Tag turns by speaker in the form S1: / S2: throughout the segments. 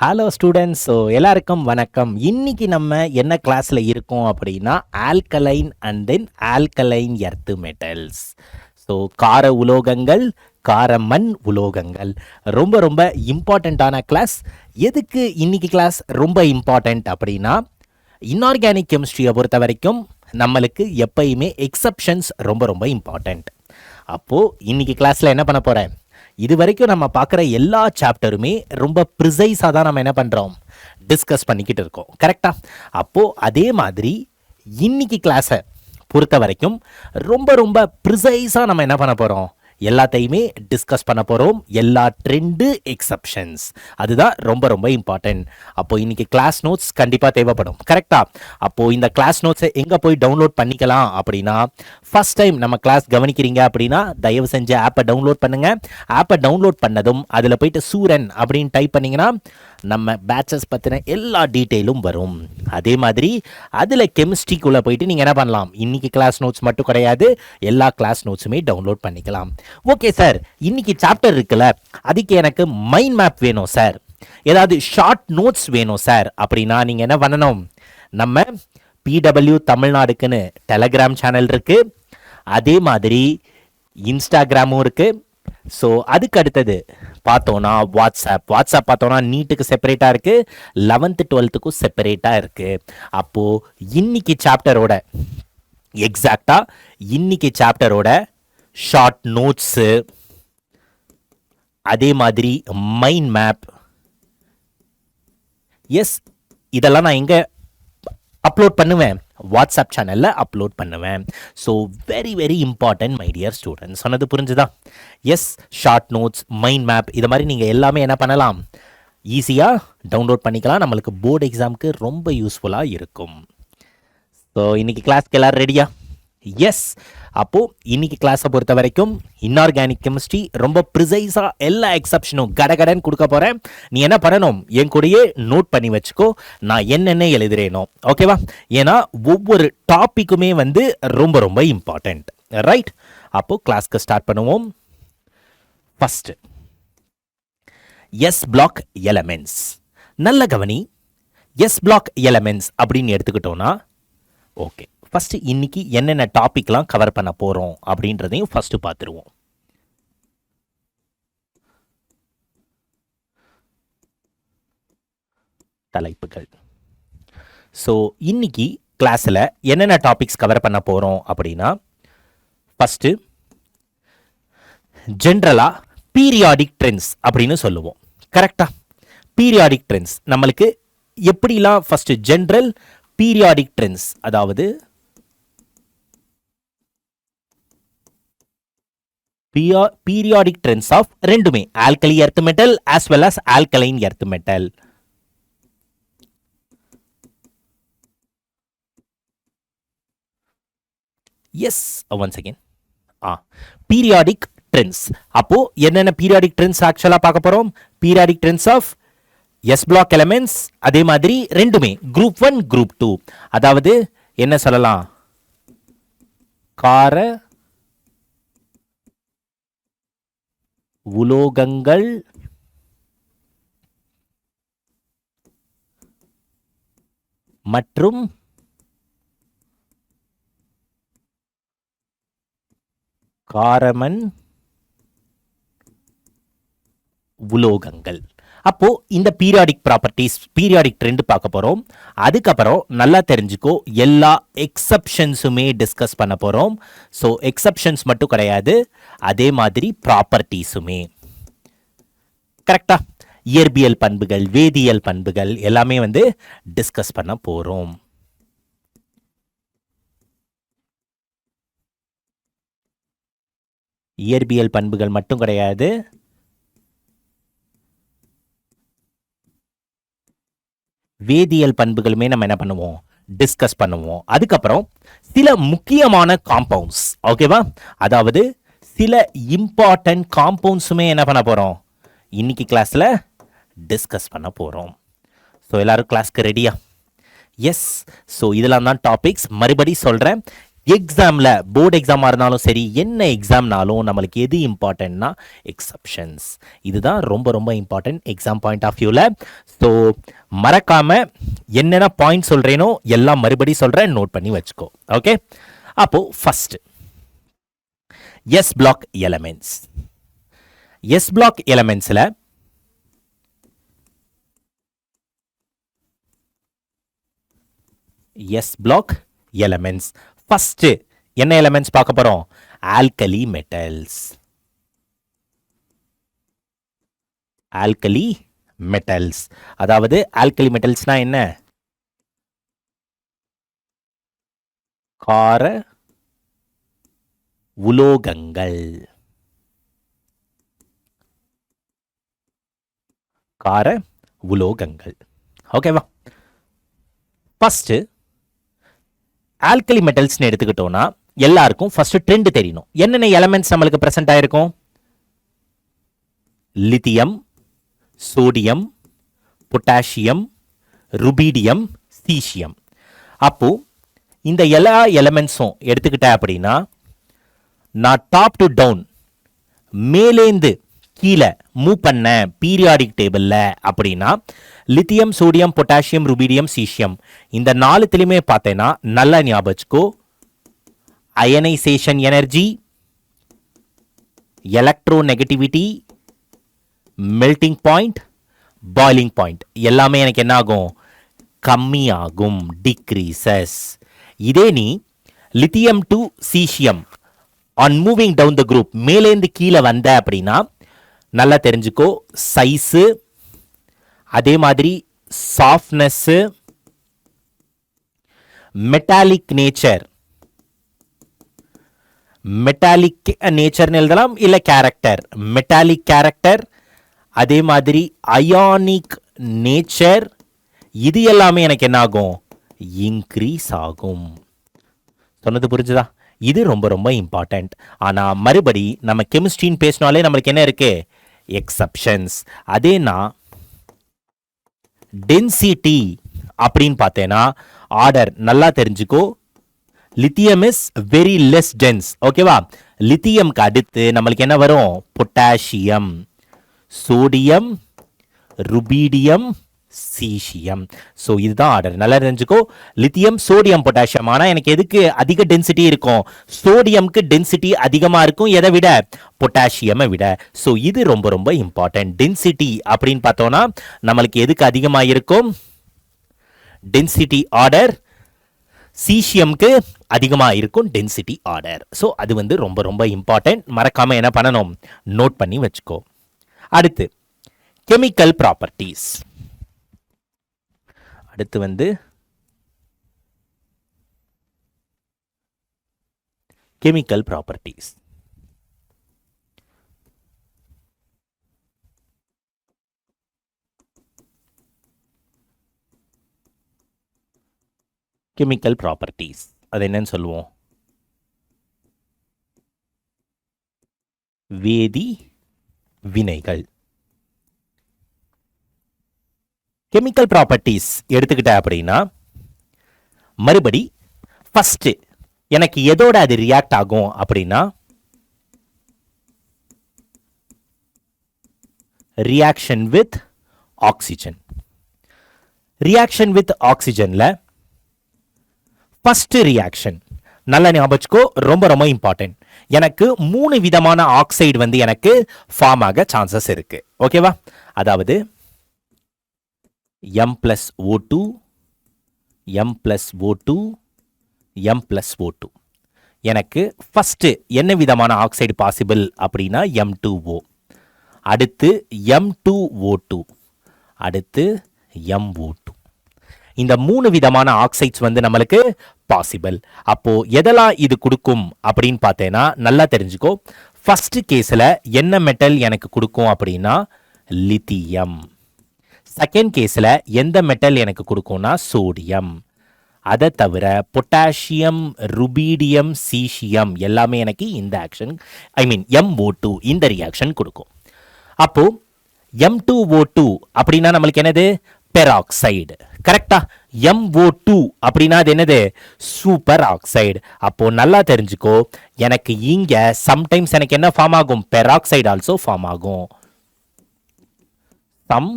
S1: Hello students. So எல்லாருக்கும் வணக்கம். இன்னைக்கு நம்ம என்ன கிளாஸில் இருக்கோம் அப்படின்னா alkaline and then alkaline earth metals. So கார உலோகங்கள், கார மண் உலோகங்கள் ரொம்ப ரொம்ப இம்பார்ட்டண்ட்டான கிளாஸ். எதுக்கு இன்னைக்கு கிளாஸ் ரொம்ப இம்பார்ட்டண்ட் அப்படின்னா இன்ஆர்கானிக் கெமிஸ்ட்ரியை பொறுத்த வரைக்கும் நம்மளுக்கு எப்பயுமே எக்ஸப்ஷன்ஸ் ரொம்ப ரொம்ப இம்பார்ட்டண்ட். அப்போது இன்னைக்கு கிளாஸில் என்ன பண்ண போகிறேன், இது வரைக்கும் நம்ம பார்க்குற எல்லா சாப்டருமே ரொம்ப ப்ரிசைஸாக தான் நம்ம என்ன பண்ணுறோம், டிஸ்கஸ் பண்ணிக்கிட்டு இருக்கோம். கரெக்டாக? அப்போது அதே மாதிரி இன்னைக்கு கிளாஸை பொறுத்த வரைக்கும் ரொம்ப ரொம்ப ப்ரிசைஸாக நம்ம என்ன பண்ண போகிறோம், எல்லாத்தையுமே டிஸ்கஸ் பண்ண போகிறோம். எல்லா ட்ரெண்டு எக்ஸப்ஷன்ஸ் அதுதான் ரொம்ப ரொம்ப இம்பார்ட்டன்ட். அப்போது இன்றைக்கி கிளாஸ் நோட்ஸ் கண்டிப்பாக தேவைப்படும். கரெக்டாக? அப்போது இந்த கிளாஸ் நோட்ஸை எங்கே போய் டவுன்லோட் பண்ணிக்கலாம் அப்படின்னா, ஃபஸ்ட் டைம் நம்ம கிளாஸ் கவனிக்கிறீங்க அப்படின்னா தயவு செஞ்சு ஆப்பை டவுன்லோட் பண்ணுங்கள். ஆப்பை டவுன்லோட் பண்ணதும் அதில் போயிட்டு சூரன் அப்படின்னு டைப் பண்ணிங்கன்னா நம்ம பேட்சஸ் பற்றின எல்லா டீட்டெயிலும் வரும். அதே மாதிரி அதில் கெமிஸ்ட்ரிக்குள்ளே போயிட்டு நீங்கள் என்ன பண்ணலாம், இன்றைக்கி கிளாஸ் நோட்ஸ் மட்டும் கிடையாது, எல்லா கிளாஸ் நோட்ஸுமே டவுன்லோட் பண்ணிக்கலாம். ஓகே சார், இன்னைக்கு சாப்டர் இருக்குல்ல, அதுக்கு எனக்கு மைண்ட் மேப் வேணும் சார், ஏதாவது ஷார்ட் நோட்ஸ் வேணும் சார் அப்படின்னா நீங்கள் என்ன பண்ணணும், நம்ம பிடபிள்யூ தமிழ்நாடுக்குன்னு டெலகிராம் சேனல் இருக்குது, அதே மாதிரி இன்ஸ்டாகிராமும் இருக்குது. ஸோ அதுக்கு அடுத்தது பார்த்தோன்னா வாட்ஸ்அப் பார்த்தோன்னா நீட்டுக்கு செப்பரேட்டாக இருக்குது, 11th 12th செப்பரேட்டாக இருக்குது. அப்போது இன்னைக்கு சாப்டரோட எக்ஸாக்டாக இன்னைக்கு சாப்டரோட ஷார்ட் நோட்ஸு, அதே மாதிரி மைண்ட் மேப், எஸ் இதெல்லாம் நான் எங்கே அப்லோட் பண்ணுவேன், வாட்ஸ்அப் சேனலில் அப்லோட் பண்ணுவேன். So very very important my dear students. சொன்னது புரிஞ்சுதா? Yes, short notes, mind map இது மாதிரி நீங்கள் எல்லாமே என்ன பண்ணலாம், ஈஸியாக டவுன்லோட் பண்ணிக்கலாம். நம்மளுக்கு போர்டு எக்ஸாமுக்கு ரொம்ப யூஸ்ஃபுல்லாக இருக்கும். ஸோ இன்றைக்கி கிளாஸ்க்கு எல்லோரும் ரெடியா? எஸ். அப்போது இன்றைக்கி கிளாஸை பொறுத்த வரைக்கும் இன்ஆர்கானிக் கெமிஸ்ட்ரி ரொம்ப ப்ரிசைஸாக எல்லா எக்ஸப்ஷனும் கடகடன்னு கொடுக்க போகிறேன். நீ என்ன பண்ணணும், என் கூடயே நோட் பண்ணி வச்சுக்கோ, நான் என்னென்ன எழுதுறேனோ. ஓகேவா? ஏன்னா ஒவ்வொரு டாப்பிக்குமே வந்து ரொம்ப ரொம்ப இம்பார்ட்டண்ட். ரைட்? அப்போது கிளாஸ்க்கு ஸ்டார்ட் பண்ணுவோம். First S block elements. நல்ல கவனி. எஸ் பிளாக் எலமெண்ட்ஸ் அப்படின்னு எடுத்துக்கிட்டோன்னா, ஓகே, ஃபஸ்ட்டு இன்னைக்கு என்னென்ன டாபிக்லாம் கவர் பண்ண போகிறோம் அப்படின்றதையும் ஃபஸ்ட்டு பார்த்துருவோம். தலைப்புகள். ஸோ இன்னைக்கு கிளாஸில் என்னென்ன டாபிக்ஸ் கவர் பண்ண போகிறோம் அப்படின்னா, ஃபஸ்ட்டு ஜென்ரலாக பீரியாடிக் ட்ரெண்ட்ஸ் அப்படின்னு சொல்லுவோம். கரெக்டாக? பீரியாடிக் ட்ரெண்ட்ஸ் நம்மளுக்கு எப்படிலாம், ஃபஸ்ட்டு ஜென்ரல் பீரியாடிக் ட்ரெண்ட்ஸ், அதாவது periodic trends of ரெண்டுமே alkali earth metal as well as alkaline earth metal. Yes, once again. Periodic trends. அப்போ என்னென்ன periodic trends ஆக்சுவலாக பார்க்க போகிறோம், periodic trends of S block elements, அதே மாதிரி ரெண்டுமே group 1 group 2, அதாவது என்ன சொல்லலாம், கார உலோகங்கள் மற்றும் காரமண் உலோகங்கள். அப்போ இந்த பீரியாடிக் ப்ராப்பர்ட்டிஸ், பீரியாடிக் ட்ரெண்ட் பார்க்க போகிறோம். அதுக்கப்புறம் நல்லா தெரிஞ்சுக்கோ, எல்லா எக்ஸப்ஷன்ஸுமே டிஸ்கஸ் பண்ண போகிறோம். ஸோ எக்ஸப்ஷன்ஸ் மட்டும் கிடையாது, அதே மாதிரி ப்ராப்பர்ட்டிஸுமே. கரெக்டா? இயற்பியல் பண்புகள், வேதியியல் பண்புகள் எல்லாமே வந்து டிஸ்கஸ் பண்ண போகிறோம். இயற்பியல் பண்புகள் மட்டும் கிடையாது, வேதியியல் பண்புகளுமே நம்ம என்ன பண்ணுவோம், டிஸ்கஸ் பண்ணுவோம். அதுக்கப்புறம் சில முக்கியமான காம்பவுண்ட்ஸ், ஓகேவா, அதாவது சில இம்பார்ட்டன்ட் காம்பவுண்ட்ஸுமே என்ன பண்ண போகிறோம், இன்னைக்கு கிளாஸில் டிஸ்கஸ் பண்ண போகிறோம். ஸோ எல்லோரும் கிளாஸ்க்கு ரெடியா? எஸ். ஸோ இதெல்லாம் தான் டாபிக்ஸ். மறுபடி சொல்கிறேன், எக்ஸாமில் போர்டு எக்ஸாமாக இருந்தாலும் சரி, என்ன எக்ஸாம்னாலும் நம்மளுக்கு எது இம்பார்ட்டன்ட்னா எக்ஸப்ஷன்ஸ். இதுதான் ரொம்ப ரொம்ப இம்பார்ட்டன்ட் எக்ஸாம் பாயிண்ட் ஆஃப் வியூவில். ஸோ மறக்காமல் என்னென்ன பாயிண்ட் சொல்கிறேனோ எல்லாம் மறுபடி சொல்கிறேன், நோட் பண்ணி வச்சுக்கோ. ஓகே, அப்போது first S block elements. S block எலமெண்ட்ஸில் எஸ் பிளாக் எலமெண்ட்ஸ் ஃபர்ஸ்ட் என்ன எலமெண்ட்ஸ் பார்க்க போறோம்? Alkali metals. ஆல்கலி மெட்டல்ஸ், அதாவது ஆல்கலி மெட்டல்ஸ்னா என்ன? கார உலோகங்கள். கார உலோகங்கள். ஓகேவா? ஃபர்ஸ்ட் ஆல்கலி மெட்டல்ஸ்னு எடுத்துக்கிட்டோம்னா எல்லாருக்கும் ஃபர்ஸ்ட் ட்ரெண்ட் தெரியணும். என்னென்ன எலமெண்ட்ஸ் நம்மளுக்கு பிரசன்ட் ஆயிருக்கும்? Lithium, sodium, potassium, rubidium, caesium. அப்போ இந்த எல்லா எலமெண்ட்ஸும் எடுத்துக்கிட்டேன் அப்படின்னா, நான் டாப் டு டவுன், மேலேந்து கீழே மூவ் பண்ண பீரியாடிக் டேபிள்ல அப்படின்னா lithium, sodium, potassium, rubidium, caesium இந்த நாலுத்திலுமே பார்த்தேன்னா நல்லா ஞாபகம், ionization energy, electronegativity, melting point, boiling point எல்லாமே எனக்கு என்ன ஆகும்? கம்மியாகும், டிக்ரீசஸ். இதே நீ lithium to caesium on moving down the group, மேலேந்து கீழே வந்த அப்படின்னா நல்லா தெரிஞ்சுக்கோ, சைஸு, அதே மாதிரி சாஃப்ட்னஸ், மெட்டாலிக் நேச்சர், மெட்டாலிக் நேச்சர்னு எழுதலாம், இல்ல கேரக்டர், மெட்டாலிக் கேரக்டர், அதே மாதிரி அயானிக் நேச்சர், இது எல்லாமே எனக்கு என்ன ஆகும்? இன்க்ரீஸ் ஆகும். சொன்னது புரிஞ்சுதா? இது ரொம்ப ரொம்ப இம்பார்ட்டன்ட். ஆனா மறுபடி நம்ம கெமிஸ்ட்ரின்னு பேசினாலே நம்மளுக்கு என்ன இருக்கு? எக்ஸப்ஷன்ஸ். அதே நான் டென்சிட்டி அப்படின்னு பார்த்தேன்னா ஆர்டர் நல்லா தெரிஞ்சுக்கோ, lithium is very less dense. ஓகேவா? லித்தியம்க்கு அடுத்து நம்மளுக்கு என்ன வரும்? Potassium, sodium, rubidium, caesium. So இதுதான் ஆர்டர், நல்லா தெரிஞ்சுக்கோ. Lithium, sodium, potassium. ஆனால் எனக்கு எதுக்கு அதிக டென்சிட்டி இருக்கும்? சோடியம்க்கு டென்சிட்டி அதிகமாக இருக்கும், எதை விட? பொட்டாசியமை விட. ஸோ இது ரொம்ப ரொம்ப இம்பார்ட்டன்ட். டென்சிட்டி அப்படின்னு பார்த்தோம்னா நம்மளுக்கு எதுக்கு அதிகமாக இருக்கும்? டென்சிட்டி ஆர்டர் சீசியம்க்கு அதிகமாக இருக்கும் டென்சிட்டி ஆர்டர். ஸோ அது வந்து ரொம்ப ரொம்ப இம்பார்ட்டன்ட். மறக்காம என்ன பண்ணணும்? நோட் பண்ணி வச்சுக்கோ. அடுத்து கெமிக்கல் ப்ராப்பர்ட்டிஸ். அடுத்து வந்து கெமிக்கல் ப்ராப்பர்ட்டிஸ். கெமிக்கல் ப்ராப்பர்ட்டிஸ் அது என்னன்னு சொல்லுவோம்? வேதி வினைகள். கெமிக்கல் ப்ராப்பர்ட்டிஸ் எடுத்துக்கிட்ட அப்படின்னா மறுபடி ஃபர்ஸ்ட் எனக்கு எதோட அது ரியாக்ட் ஆகும் அப்படின்னா reaction with oxygen. Reaction with ஆக்சிஜன்ல ஃபர்ஸ்ட் ரியாக்ஷன் நல்ல ஞாபகம், ரொம்ப ரொம்ப இம்பார்ட்டன்ட். எனக்கு 3 விதமான ஆக்சைடு வந்து எனக்கு ஃபார்ம் ஆக சான்சஸ் இருக்கு. ஓகேவா? அதாவது M+O2, M+O2, M+O2. எனக்கு ஃபர்ஸ்ட் என்ன விதமான ஆக்சைடு பாசிபிள் அப்படின்னா M2O, அடுத்து M2O2, அடுத்து MO2. இந்த 3 விதமான ஆக்சைட்ஸ் வந்து நம்மளுக்கு பாசிபிள். அப்போ எதெல்லாம் இது கொடுக்கும் அப்படின்னு பார்த்தேன்னா நல்லா தெரிஞ்சுக்கோ. ஃபர்ஸ்ட் கேஸ்ல என்ன மெட்டல் எனக்கு கொடுக்கும் அப்படின்னா லித்தியம். செகண்ட் கேஸ்ல எந்த மெட்டல் எனக்கு கொடுக்கும்னா சோடியம். அதை தவிர பொட்டாசியம், ருபீடியம், சீசியம் எல்லாமே எனக்கு இந்த ஆக்ஷன், MO2 இந்த ரியாக்ஷன் கொடுக்கும். அப்போ M2O2 அப்படின்னா நம்மளுக்கு என்னது? பெராக்சைடு. கரெக்டா? MO2 அப்படின்னா அது என்னது? Super oxide. அப்போ நல்லா தெரிஞ்சுக்கோ, எனக்கு இங்க சம்டைம்ஸ் எனக்கு என்ன ஃபார்ம் ஆகும்? பெராக்சைடு ஆல்சோ ஃபார்ம் ஆகும். Some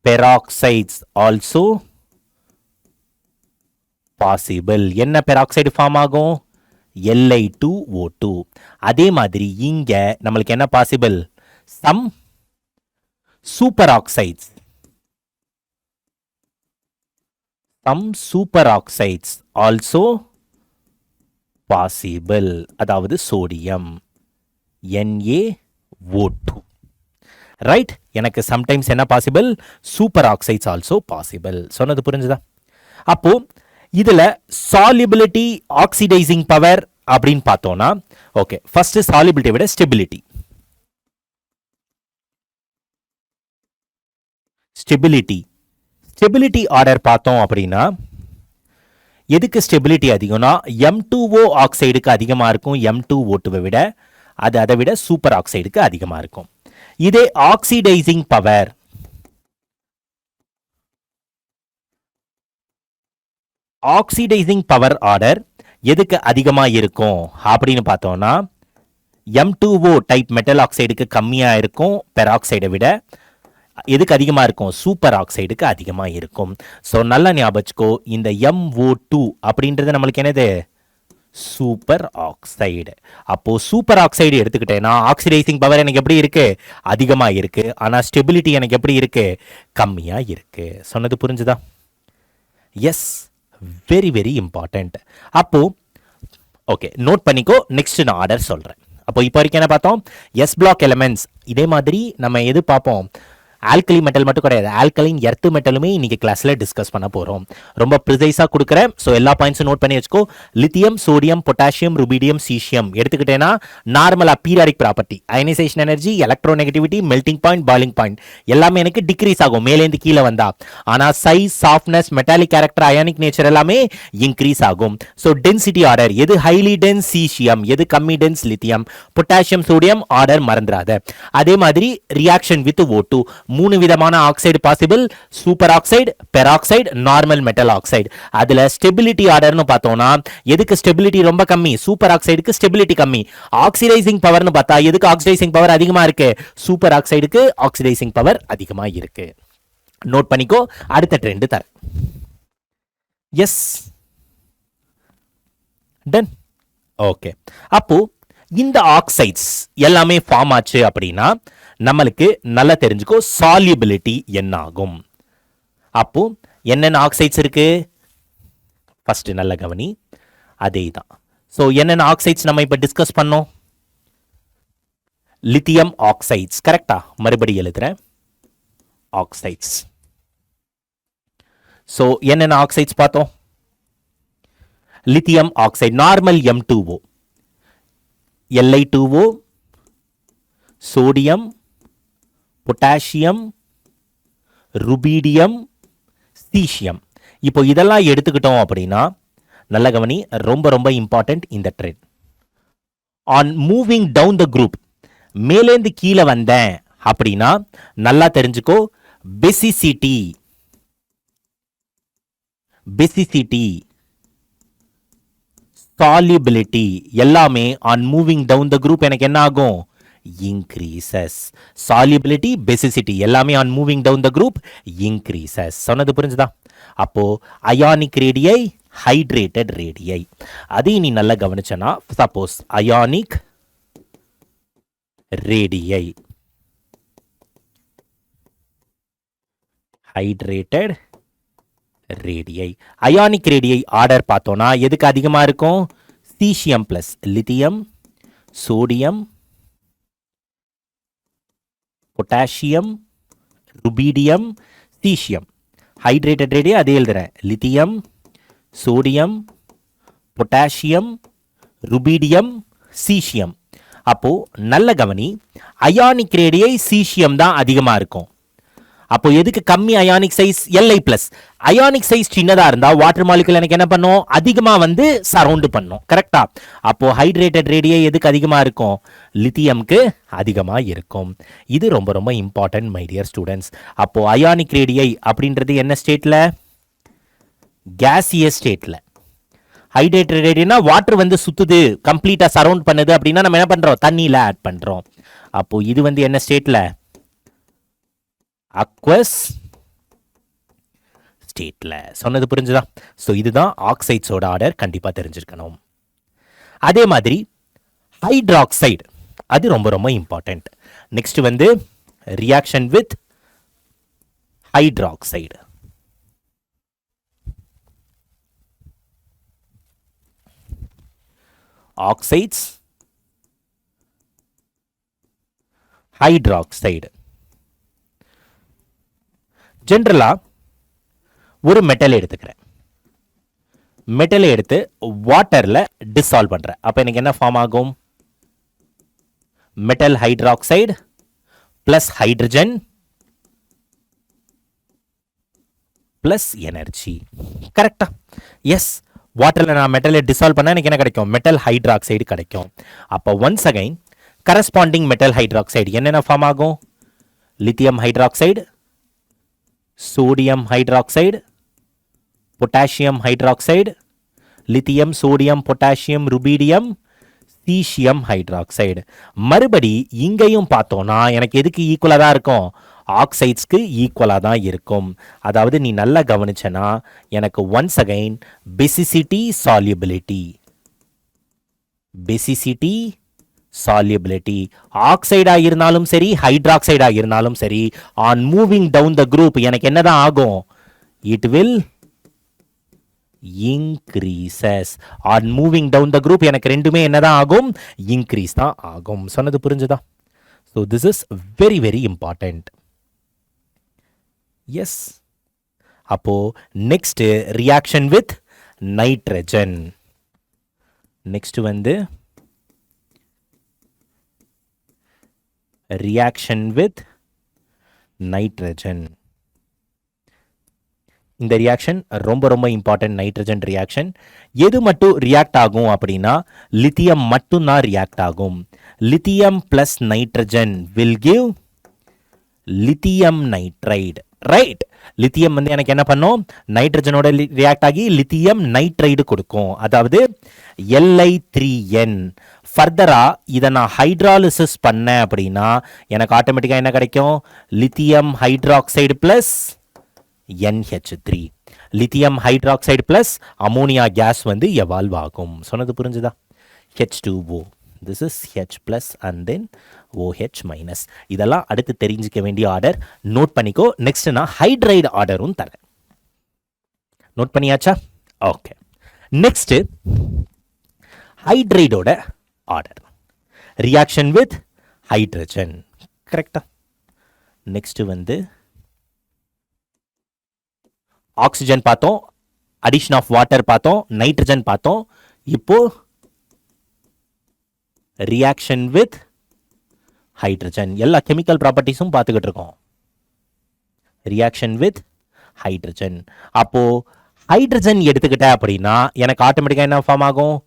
S1: peroxides also possible. என்ன பெராக்சைடு ஃபார்ம் ஆகும்? Li2O2. அதே மாதிரி இங்க நம்மளுக்கு என்ன possible? Some superoxides. Some superoxides also possible. அதாவது சோடியம் NaO2. ரைட்? எனக்கு சம்டைம்ஸ் என்ன possible? Superoxides also possible. சொன்னது புரிஞ்சுதா? அப்போ இதுல சாலிபிலிட்டி, ஆக்சிடைசிங் பவர் அப்படின்னு பார்த்தோம்னா, ஓகே, ஃபர்ஸ்ட் சாலிபிலிட்டி விட ஸ்டெபிலிட்டி. ஸ்டெபிலிட்டி ஆர்டர் பார்த்தோம் அப்படின்னா, எதுக்கு ஸ்டெபிலிட்டி அதிகம்னா M2O ஆக்சைடுக்கு அதிகமா இருக்கும். M2O2 விட அது அதை விட சூப்பர் ஆக்சைடுக்கு அதிகமா இருக்கும். இதே oxidising power, oxidising power order எதுக்கு அதிகமா இருக்கும் அப்படின்னு பார்த்தோம்னா, M2O டைப் மெட்டல் ஆக்சைடுக்கு கம்மியா இருக்கும் பெராக்சைடை விட. எதுக்கு அதிகமா இருக்கும்? சூப்பர் ஆக்சைடுக்கு அதிகமா இருக்கும். ஸோ நல்லா ஞாபகம் வச்சுக்கோ, இந்த MO2 அப்படின்றது நம்மளுக்கு என்னது? Super oxide. அப்போ சூப்பர் ஆக்சைடு எடுத்துக்கிட்டேன்னா ஆக்சிடைசிங் பவர் எனக்கு எப்படி இருக்கு? அதிகமா இருக்கு. ஆனா ஸ்டெபிலிட்டி எனக்கு எப்படி இருக்கு? கம்மியா இருக்கு. சொன்னது புரிஞ்சுதா? Yes, very very important. அப்போ ஓகே, நோட் பண்ணிக்கோ. நெக்ஸ்ட் நான் ஆர்டர் சொல்றேன். அப்போ இப்போ வரைக்கும் என்ன பார்த்தோம்? S block elements. இதே மாதிரி நம்ம எது பார்ப்போம்? ஆல்கலி மெட்டல் மட்டும் கிடையாது, ஆல்கலைன் எர்த் மெட்டலுமே இன்னைக்கு கிளாஸ்ல டிஸ்கஸ் பண்ண போறோம். ரொம்ப ப்ரிசைஸா கொடுக்குறேன். ஸோ எல்லா பாயிண்ட்ஸும் நோட் பண்ணி வச்சுக்கோ. Lithium, sodium, potassium, rubidium, caesium எடுத்துக்கிட்டேன்னா நார்மலா periodic property, ionization energy, electronegativity, melting point, boiling point எல்லாமே எனக்கு டிக்ரீஸ் ஆகும் மேலேருந்து கீழே வந்தா. ஆனா size, softness, metallic character, ionic nature எல்லாமே இன்க்ரீஸ் ஆகும். ஸோ டென்சிட்டி ஆர்டர், எது ஹைலி டென்ஸ்? சீசியம். எது கம்மி dense? Lithium. Potassium, sodium order மறந்துடாத. அதே மாதிரி ரியாக்ஷன் வித் O2, 3 விதமான oxide possible: super oxide, peroxide, normal metal oxide. அதுல ஸ்டெபிலிட்டி ஆர்டர்னு பார்த்தோம்னா, எதுக்கு ஸ்டெபிலிட்டி ரொம்ப கம்மி? சூப்பர் ஆக்சைடுக்கு ஸ்டெபிலிட்டி கம்மி. ஆக்சிடைசிங் பவர்னு பார்த்தா எதுக்கு ஆக்சிடைசிங் பவர் அதிகமா இருக்கு? சூப்பர் ஆக்சைடுக்கு ஆக்சிடைசிங் பவர் அதிகமா இருக்கு. நோட் பண்ணிக்கோ. அடுத்த ட்ரெண்ட் தர. S, ton. ஓகே, அப்போ இந்த ஆக்சைட்ஸ் எல்லாமே ஃபார்ம் ஆச்சு அப்படின்னா நம்மளுக்கு நல்லா தெரிஞ்சுக்கோ சால்யூபிலிட்டி என்ன ஆகும். அப்போ என்னென்ன ஆக்சைட்ஸ் இருக்கு? ஃபர்ஸ்ட் நல்ல கவனி. அதே தான். ஸோ என்னென்ன ஆக்சைட்ஸ் நம்ம இப்போ டிஸ்கஸ் பண்ணோம்? Lithium oxides. கரெக்டா? மறுபடியும் எழுதுறேன், ஆக்சைட்ஸ். ஸோ என்னென்ன ஆக்சைட்ஸ் பார்த்தோம்? Lithium oxide, normal M2O, Li2O, sodium, potassium, rubidium, caesium. இப்போ இதெல்லாம் எடுத்துக்கிட்டோம் அப்படின்னா நல்ல கவனி, ரொம்ப ரொம்ப இம்பார்ட்டன்ட் இந்த trend. On moving down the group, மேலேந்து கீழே வந்தேன் அப்படின்னா நல்லா தெரிஞ்சுக்கோ, பெசிசிட்டி, சால்யூபிலிட்டி எல்லாமே on moving down the group எனக்கு என்ன ஆகும்? increases. Solubility, basicity எல்லாமே on moving down the group increases. சொன்னது புரிஞ்சுதா? அப்போ ionic radii, hydrated radii. அது நீ நல்லா கவனிச்சனா, suppose ionic radii, hydrated radii. ionic radii order பார்த்தோம்னா எதுக்கு அதிகமா இருக்கும்? Caesium plus lithium, sodium, potassium, rubidium, caesium. Hydrated ரேடியை அதே எழுதுறேன், lithium, sodium, potassium, rubidium, caesium. அப்போ நல்ல கவனி, அயானிக் ரேடியை சீசியம் தான் அதிகமா இருக்கும். அப்போ எதுக்கு கம்மி ionic size Li plus. Ionic size சின்னதா இருந்தா வாட்டர் மாலிகுல் எனக்கு என்ன பண்ணும், அதிகமா வந்து சரவுண்ட் பண்ணும். கரெக்டா? அப்போ ஹைட்ரேட்டட் ரேடியை எதுக்கு அதிகமா இருக்கும், லித்தியம்க்கு அதிகமா இருக்கும். இது ரொம்ப ரொம்ப இம்பார்ட்டன்ட் மை டியர் ஸ்டூடெண்ட்ஸ். அப்போ அயானிக் ரேடியை அப்படின்றது என்ன ஸ்டேட்ல, கேசியஸ் ஸ்டேட்ல. ஹைட்ரேட்டட் ரேடியனா வாட்டர் வந்து சுத்துது, கம்ப்ளீட்டா சரவுண்ட் பண்ணுது அப்படின்னா நம்ம என்ன பண்றோம், தண்ணியில ஆட் பண்றோம். அப்போ இது வந்து என்ன ஸ்டேட்ல, அக்வஸ் ஸ்டேட்ல. சொன்னது புரிஞ்சுதா? ஸோ இதுதான் ஆக்சைட்ஸோட ஆர்டர், கண்டிப்பா தெரிஞ்சிருக்கணும். அதே மாதிரி ஹைட்ராக்சைடு, அது ரொம்ப ரொம்ப இம்பார்ட்டன்ட். நெக்ஸ்ட் வந்து reaction with hydroxide. Oxides, hydroxide. ஜென்ரலா ஒரு மெட்டல் எடுத்துக்கிறேன், மெட்டலை எடுத்து வாட்டர்ல டிசால்வ் பண்றேன். அப்ப எனக்கு என்ன ஃபார்ம் ஆகும், metal hydroxide plus hydrogen plus energy. கரெக்டா? எஸ். வாட்டர்ல நான் மெட்டலை டிசால்வ் பண்ணா எனக்கு என்ன கிடைக்கும், மெட்டல் ஹைட்ராக்சைடு கிடைக்கும். அப்போ once again corresponding metal hydroxide என்னென்ன ஃபார்ம் ஆகும், lithium hydroxide, sodium hydroxide, potassium hydroxide, lithium, sodium, potassium, rubidium, caesium hydroxide. மறுபடி இங்கேயும் பார்த்தோம்னா எனக்கு எதுக்கு ஈக்குவலாக தான் இருக்கும், ஆக்சைட்ஸ்க்கு ஈக்குவலாக தான் இருக்கும். அதாவது நீ நல்லா கவனிச்சனா எனக்கு once again basicity, solubility, basicity, solubility, ஆக்சைடா இருந்தாலும் சரி ஹைட்ராக்சைடா இருந்தாலும் சரி, on moving down the group எனக்கு என்னதான் ஆகும், it will increases. On moving down the group எனக்கு ரெண்டுமே என்னதான் ஆகும், இன்க்ரீஸ் தான் ஆகும். சொன்னது புரிஞ்சுதா? So this is very very important. Yes. அப்போ next reaction with nitrogen. Next வந்து ரியாக்ஷன் வித் நைட்ரஜன். இந்த ரியாக்ஷன் ரொம்ப ரொம்ப இம்பார்ட்டன்ட். நைட்ரஜன் ரியாக்ஷன் எது மட்டும் ரியாக்ட் ஆகும் அப்படின்னா லித்தியம் மட்டும்தான் ரியாக்ட் ஆகும். Lithium plus nitrogen will give lithium nitride. Right? Lithium வந்து எனக்கு என்ன பண்ணும், நைட்ரஜனோட ரியாக்ட் ஆகி லித்தியம் நைட்ரைடு கொடுக்கும். அதாவது Li3n. ஃபர்தரா இதை நான் ஹைட்ராலிசிஸ் பண்ணேன் அப்படின்னா எனக்கு ஆட்டோமேட்டிக்காக என்ன கிடைக்கும், lithium hydroxide plus NH3. Lithium hydroxide plus ammonia gas வந்து எவால்வ் ஆகும். சொன்னது புரிஞ்சுதா? H2O. This is H plus and then OH minus. இதெல்லாம் அடுத்து தெரிஞ்சிக்க வேண்டிய ஆர்டர். நோட் பண்ணிக்கோ. நெக்ஸ்ட் நான் ஹைட்ரைடு ஆர்டரும் தரேன். நோட் பண்ணியாச்சா? ஓகே. நெக்ஸ்ட் ஹைட்ரைடோட ஆர்டர், ரியாக்ஷன் வித் ஹைட்ரஜன். கரெக்டா? நெக்ஸ்ட் வந்து ஆக்சிஜன் பார்த்தோம், அடிஷன் ஆஃப் வாட்டர் பார்த்தோம், நைட்ரஜன் பார்த்தோம். இப்போ ரியாக்ஷன் வித் ஹைட்ரஜன். எல்லா கெமிக்கல் ப்ராப்பர்ட்டிஸும் பார்த்துக்கிட்டு இருக்கோம். Reaction with hydrogen. அப்போ ஹைட்ரஜன் எடுத்துக்கிட்ட அப்படின்னா எனக்கு ஆட்டோமேட்டிக்கா என்ன ஃபார்ம் ஆகும்,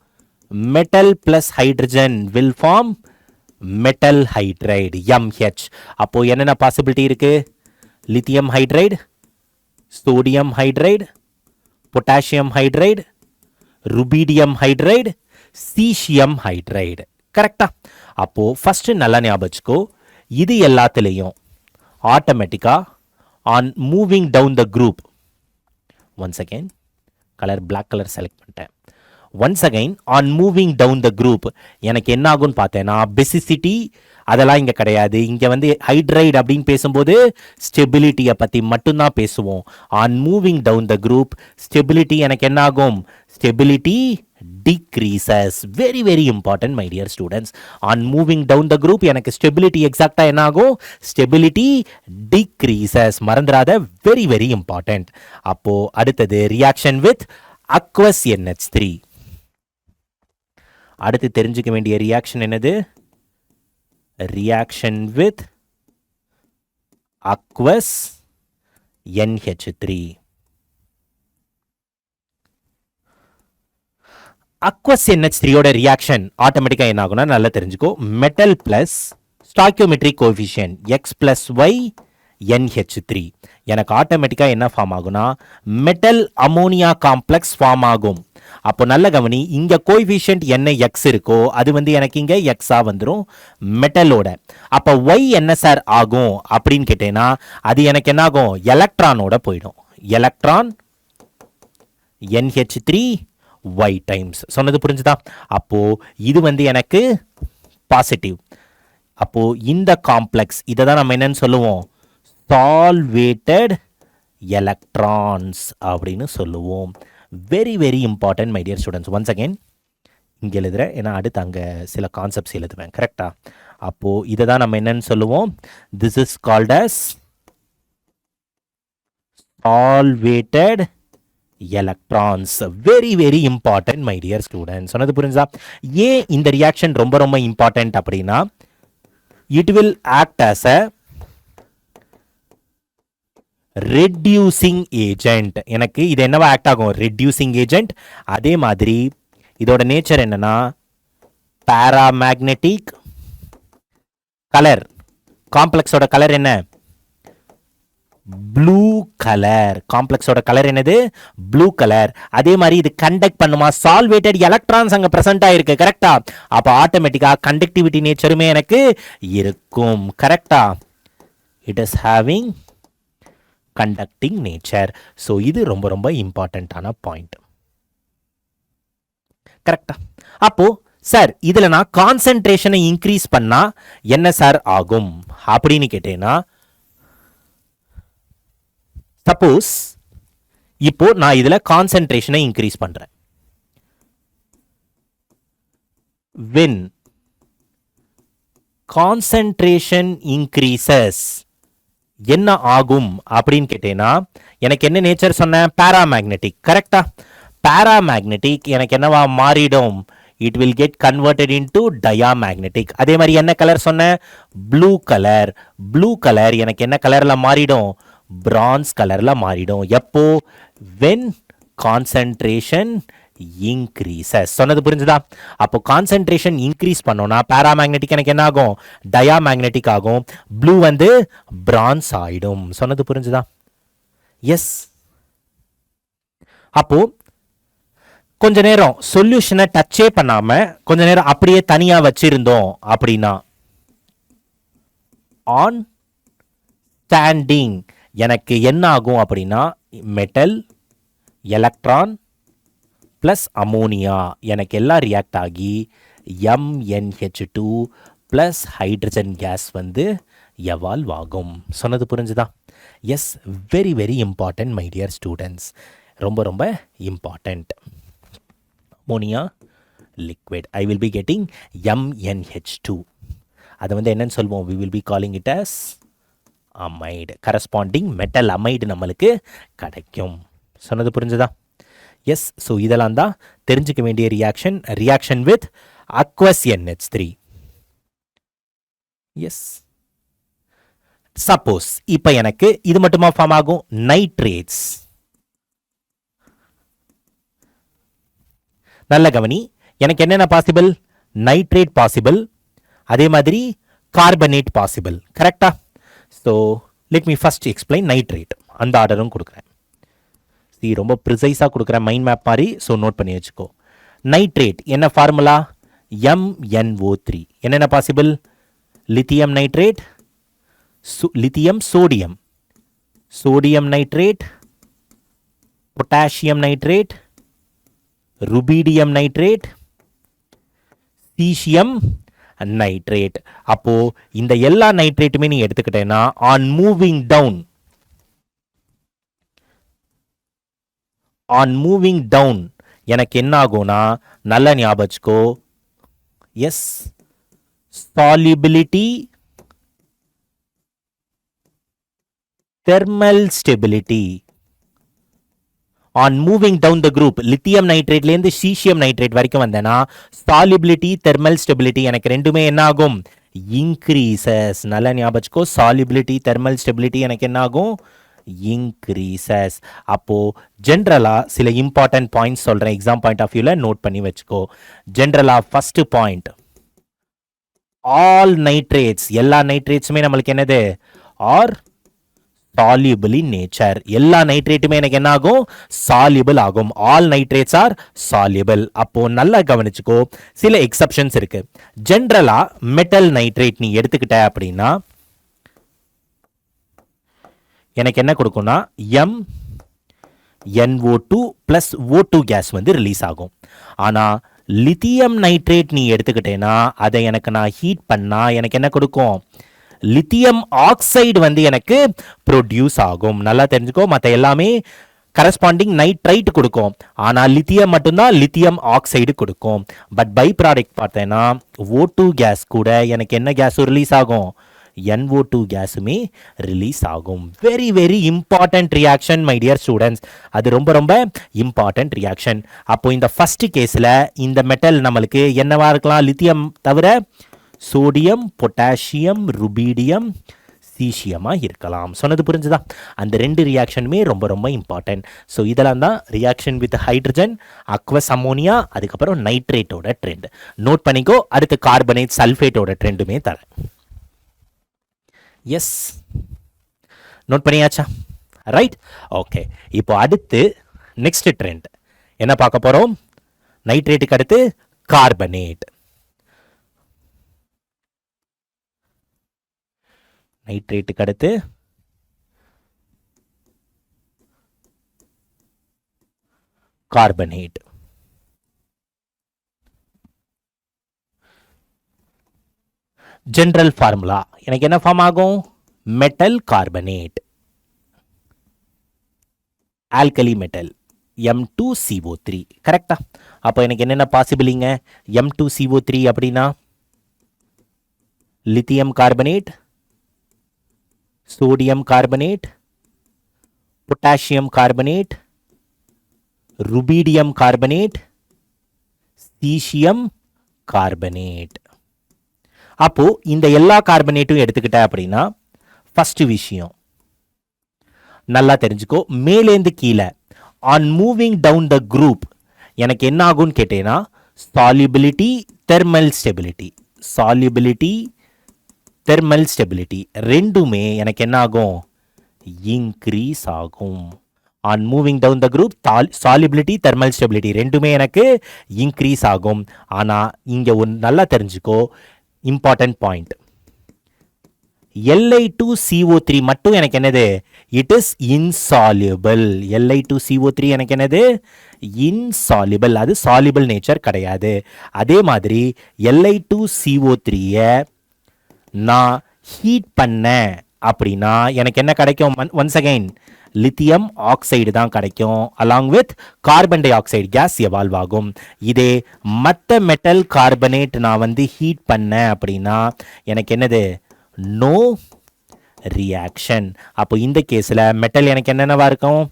S1: metal plus hydrogen will form metal hydride MH. அப்போ என்னென்ன பாசிபிலிட்டி இருக்கு, lithium hydride, sodium hydride, potassium hydride, rubidium hydride, caesium hydride. கரெக்டா? அப்போ ஃபர்ஸ்ட் நல்லா ஞாபகம் வச்சுக்கோ, இது எல்லாத்துலேயும் ஆட்டோமேட்டிக்கா on moving down the group, once again colour black colour select பண்ணிட்டேன். Once again on moving down the group எனக்கு என்ன ஆகும்னு பார்த்தேன்னா பேசிசிட்டி அதெல்லாம் இங்கே கிடையாது. இங்கே வந்து ஹைட்ரைடு அப்படின்னு பேசும்போது ஸ்டெபிலிட்டியை பற்றி மட்டும்தான் பேசுவோம். On moving down the group stability எனக்கு என்ன ஆகும், stability decreases. Very very important my dear students. On moving down the group எனக்கு stability exactா என்ன ஆகும், stability decreases. மறந்துடாத, very very important. அப்போ அடுத்தது reaction with aqueous NH3. அடுத்து தெரிஞ்சுக்க வேண்டிய ரியாக்ஷன் என்னது, reaction with aqueous NH3. Aqueous NH3 ஓட ரியாக்ஷன் ஆட்டோமேட்டிக்கா என்ன ஆகும்னா நல்லா தெரிஞ்சுக்கோ. Metal plus stoichiometric coefficient x plus y NH3 எனக்கு ஆட்டோமேட்டிக்கா என்ன ஃபார்ம் ஆகும்னா மெட்டல் அமோனியா காம்ப்ளெக்ஸ் ஃபார்ம் ஆகும். அப்போ நல்ல கவனி, இங்க கோஎஃபிஷியன்ட் என்ன x இருக்கோ அது வந்து எனக்கு இங்க x வந்துடும் மெட்டலோட. அப்போ y என்ன சார் ஆகும் அப்படின்னு கேட்டேன்னா அது எனக்கு என்ன ஆகும், எலக்ட்ரானோட போயிடும். Electron NH3 y times. சொன்னது புரிஞ்சுதா? அப்போ இது வந்து எனக்கு பாசிட்டிவ். அப்போ இந்த காம்ப்ளெக்ஸ் இதை தான் நம்ம என்னன்னு சொல்லுவோம், சால்வேட்டட் எலக்ட்ரான்ஸ் அப்படின்னு சொல்லுவோம். Very very important my dear students. Once again இங்கே எழுதுகிறேன், ஏன்னா அடுத்து அங்கே சில கான்செப்ட்ஸ் எழுதுவேன். கரெக்டா? அப்போது இதை தான் நம்ம என்னன்னு சொல்லுவோம், this is called as solvated electrons. Very very important my dear students. சொன்னது புரிஞ்சா? ஏன் இந்த ரியாக்ஷன் ரொம்ப ரொம்ப இம்பார்ட்டன்ட் அப்படின்னா, it will act as a reducing agent. எனக்கு இது என்னவா ஆக்ட் ஆகும், ரெடியூசிங் ஏஜென்ட். அதே மாதிரி இதோட நேச்சர் என்னன்னா பாராமேக்னெட்டிக் கலர். காம்ப்ளெக்ஸோட கலர் என்ன, ப்ளூ கலர். காம்ப்ளெக்ஸோட கலர் என்னது, ப்ளூ கலர். அதே மாதிரி இது கண்டக்ட் பண்ணுமா, சால்வேட்டட் எலக்ட்ரான்ஸ் அங்க பிரசன்ட் ஆயிருக்கு. கரெக்டா? அப்ப ஆட்டோமேட்டிக்கா கண்டக்டிவிட்டி நேச்சருமே எனக்கு இருக்கும். கரெக்டா? It is having conducting nature. So இது ரொம்ப ரொம்ப இம்பார்ட்டண்ட்டான பாயிண்ட். கரெக்டா? அப்போ சார் இதுல நான் கான்சென்ட்ரேஷனை இன்க்ரீஸ் பண்ணா என்ன சார் ஆகும் அப்படின்னு கேட்டேன்னா, சப்போஸ் இப்போ நான் இதுல கான்சென்ட்ரேஷனை இன்க்ரீஸ் பண்றேன். when concentration increases என்ன ஆகும் அப்படின்னு கேட்டேன்னா, எனக்கு என்ன நேச்சர் சொன்னேன், பாராமேக்னெட்டிக். கரெக்டா? பாராமேக்னெட்டிக் எனக்கு என்னவா மாறிடும், it will get converted into diamagnetic. அதே மாதிரி என்ன கலர் சொன்னேன், ப்ளூ கலர். ப்ளூ கலர் எனக்கு என்ன கலர்ல மாறிடும், பிரான்ஸ் கலர்ல மாறிடும். எப்போ, when concentration increases. சொன்னது புரிஞ்சுதா? அப்போ கான்சென்ட்ரேஷன் இன்க்ரீஸ் பண்ணோம்னா பாராமேக்னெட்டிக் எனக்கு என்ன ஆகும், டயாமேக்னெட்டிக் ஆகும். ப்ளூ வந்து பிரான்ஸ் ஆயிடும். சொன்னது புரிஞ்சுதா? எஸ். அப்போ கொஞ்ச நேரம் சொல்யூஷனை டச்சே பண்ணாம கொஞ்ச நேரம் அப்படியே தனியா வச்சிருந்தோம் அப்படின்னா, ஆன் ஸ்டாண்டிங் எனக்கு என்ன ஆகும் அப்படின்னா, மெட்டல், எலக்ட்ரான் பிளஸ் அமோனியா எனக்கு எல்லாம் ரியாக்ட் ஆகி MnH2 பிளஸ் ஹைட்ரஜன் கேஸ் வந்து எவால்வ் ஆகும். சொன்னது புரிஞ்சுதா? Yes, very very important my dear students. ரொம்ப ரொம்ப important. Ammonia liquid, I will be getting MnH2. அதை வந்து என்னன்னு சொல்வோம், we will be calling it as amide. Corresponding metal amide நம்மளுக்கு கிடைக்கும். சொன்னது புரிஞ்சுதா? எஸ். ஸோ இதெல்லாம் தான் தெரிஞ்சுக்க வேண்டிய reaction. Reaction with aqueous NH3. Yes. Suppose இப்போ எனக்கு இது மட்டுமா ஃபார்ம் ஆகும், நைட்ரேட்ஸ். நல்ல கவனி, எனக்கு என்னென்ன பாசிபிள், நைட்ரேட் பாசிபிள், அதே மாதிரி கார்பனேட் பாசிபிள். கரெக்டா? So let me first explain nitrate. அந்த ஆர்டரும் கொடுக்குறேன், ரொம்ப ப்ரிசைஸாக கொடுக்குறேன், மைண்ட் மேப் மாதிரி. ஸோ நோட் பண்ணி வச்சுக்கோ. நைட்ரேட் என்ன ஃபார்முலா, MnO3. என்னென்ன possible, lithium nitrate, lithium sodium, sodium nitrate, potassium nitrate, rubidium nitrate, caesium nitrate. அப்போ இந்த எல்லா நைட்ரேட்டுமே நீ எடுத்துக்கிட்டேன்னா, ஆன் மூவிங் டவுன் எனக்கு என்ன ஆகும்னா, நல்ல ஞாபகம் வச்சுக்கோ, S, solubility, thermal stability. on moving down the group, lithium nitrate லேருந்து சீசியம் நைட்ரேட் வரைக்கும் வந்தேன்னா, solubility, thermal stability எனக்கு ரெண்டுமே என்ன ஆகும், increases. நல்ல ஞாபகம் வச்சுக்கோ, solubility, thermal stability எனக்கு என்ன ஆகும், இன்க்ரீசஸ். அப்போ ஜென்ரலா சில இம்பார்ட்டன்ட் பாயிண்ட்ஸ் சொல்றேன், எக்ஸாம் பாயிண்ட் ஆஃப் வியூல நோட் பண்ணி வச்சுக்கோ. ஜென்ரலா ஃபர்ஸ்ட் பாயிண்ட், ஆல் நைட்ரேட்ஸ், எல்லா நைட்ரேட்ஸுமே நம்மளுக்கு என்னது, ஆர் soluble in nature. எல்லா நைட்ரேட்டுமே எனக்கு என்ன ஆகும், soluble ஆகும். all nitrates are soluble. அப்போ நல்லா கவனிச்சுக்கோ, சில எக்ஸப்ஷன்ஸ் இருக்கு. ஜென்ரலா மெட்டல் நைட்ரேட் நீ எடுத்துக்கிட்ட அப்படின்னா எனக்கு என்ன கொடுக்கும்னா NO2 plus O2 கேஸ் வந்து ரிலீஸ் ஆகும். ஆனா லித்தியம் நைட்ரேட் நீ எடுத்துக்கிட்டேன்னா அதை எனக்கு நான் ஹீட் பண்ணா எனக்கு என்ன கொடுக்கும், லித்தியம் ஆக்சைடு வந்து எனக்கு ப்ரொடியூஸ் ஆகும். நல்லா தெரிஞ்சுக்கோ, மற்ற எல்லாமே கரஸ்பாண்டிங் நைட்ரைட் கொடுக்கும், ஆனால் லித்தியம் மட்டும்தான் லித்தியம் ஆக்சைடு கொடுக்கும். பட் பை ப்ராடக்ட் பார்த்தேன்னா O2 கேஸ் கூட எனக்கு என்ன கேஸும் ரிலீஸ் ஆகும், NO2 கேஸுமே ரிலீஸ் ஆகும். Very very important reaction my dear students, அது ரொம்ப ரொம்ப இம்பார்ட்டன்ட் ரியாக்ஷன். அப்போ இந்த ஃபர்ஸ்ட் கேஸில் இந்த மெட்டல் நம்மளுக்கு என்னவா இருக்கலாம், லித்தியம் தவிர சோடியம், பொட்டாசியம், ருபீடியம், சீசியமாக இருக்கலாம். சொன்னது புரிஞ்சுதா? அந்த ரெண்டு ரியாக்ஷனுமே ரொம்ப ரொம்ப இம்பார்ட்டன்ட். ஸோ இதெல்லாம் தான் reaction with hydrogen, aqueous ammonia, அதுக்கப்புறம் நைட்ரேட்டோட ட்ரெண்ட். நோட் பண்ணிக்கோ. அடுத்து கார்பனேட், சல்ஃபேட்டோட ட்ரெண்டுமே தரேன். எஸ், நோட் பண்ணியாச்சா? Right, okay. இப்போ அடுத்து நெக்ஸ்ட் ட்ரெண்ட் என்ன பார்க்க போகிறோம், நைட்ரேட்டுக்கு அடுத்து கார்பனேட். நைட்ரேட்டுக்கு அடுத்து கார்பனேட். ஜெனரல் ஃபார்முலா எனக்கு என்ன ஃபார்ம் ஆகும், metal carbonate, alkali metal M2CO3. கரெக்டா? அப்போ எனக்கு என்னென்ன பாசிபிளிங்க, M2CO3 அப்படின்னா lithium carbonate, sodium carbonate, potassium carbonate, rubidium carbonate, caesium carbonate. அப்போ இந்த எல்லா கார்பனேட்டும் எடுத்துக்கிட்ட அப்படின்னா ஃபர்ஸ்ட் விஷயம் நல்லா தெரிஞ்சுக்கோ, மேலேந்து கீழே on moving down the group எனக்கு என்ன ஆகும்னு கேட்டேன்னா solubility, thermal stability, solubility, thermal stability ரெண்டுமே எனக்கு என்ன ஆகும், இன்க்ரீஸ் ஆகும். On moving down the group solubility, thermal stability ரெண்டுமே எனக்கு இன்க்ரீஸ் ஆகும். ஆனால் இங்கே ஒன்று நல்லா தெரிஞ்சுக்கோ, இம்பார்ட்டன்ட் பாயிண்ட், Li2CO3 மட்டும் எனக்கு என்னது, இட் இஸ் இன்சால்யூபிள். Li2CO3 எனக்கு என்னது, இன்சால்யூபிள், அது சால்யூபிள் நேச்சர் கிடையாது. அதே மாதிரி Li2CO3 நான் ஹீட் பண்ண அப்படின்னா எனக்கு என்ன கிடைக்கும், ஒன்ஸ் அகைன் லித்தியம் ஆக்சைடு தான் கிடைக்கும், along with carbon dioxide gas evolve ஆகும். இதே மற்ற மெட்டல் கார்பனேட் நான் வந்து ஹீட் பண்ண அப்படின்னா எனக்கு என்னது, நோ ரியாக்ஷன். அப்போ இந்த கேஸில் மெட்டல் எனக்கு என்னென்னவா இருக்கும்,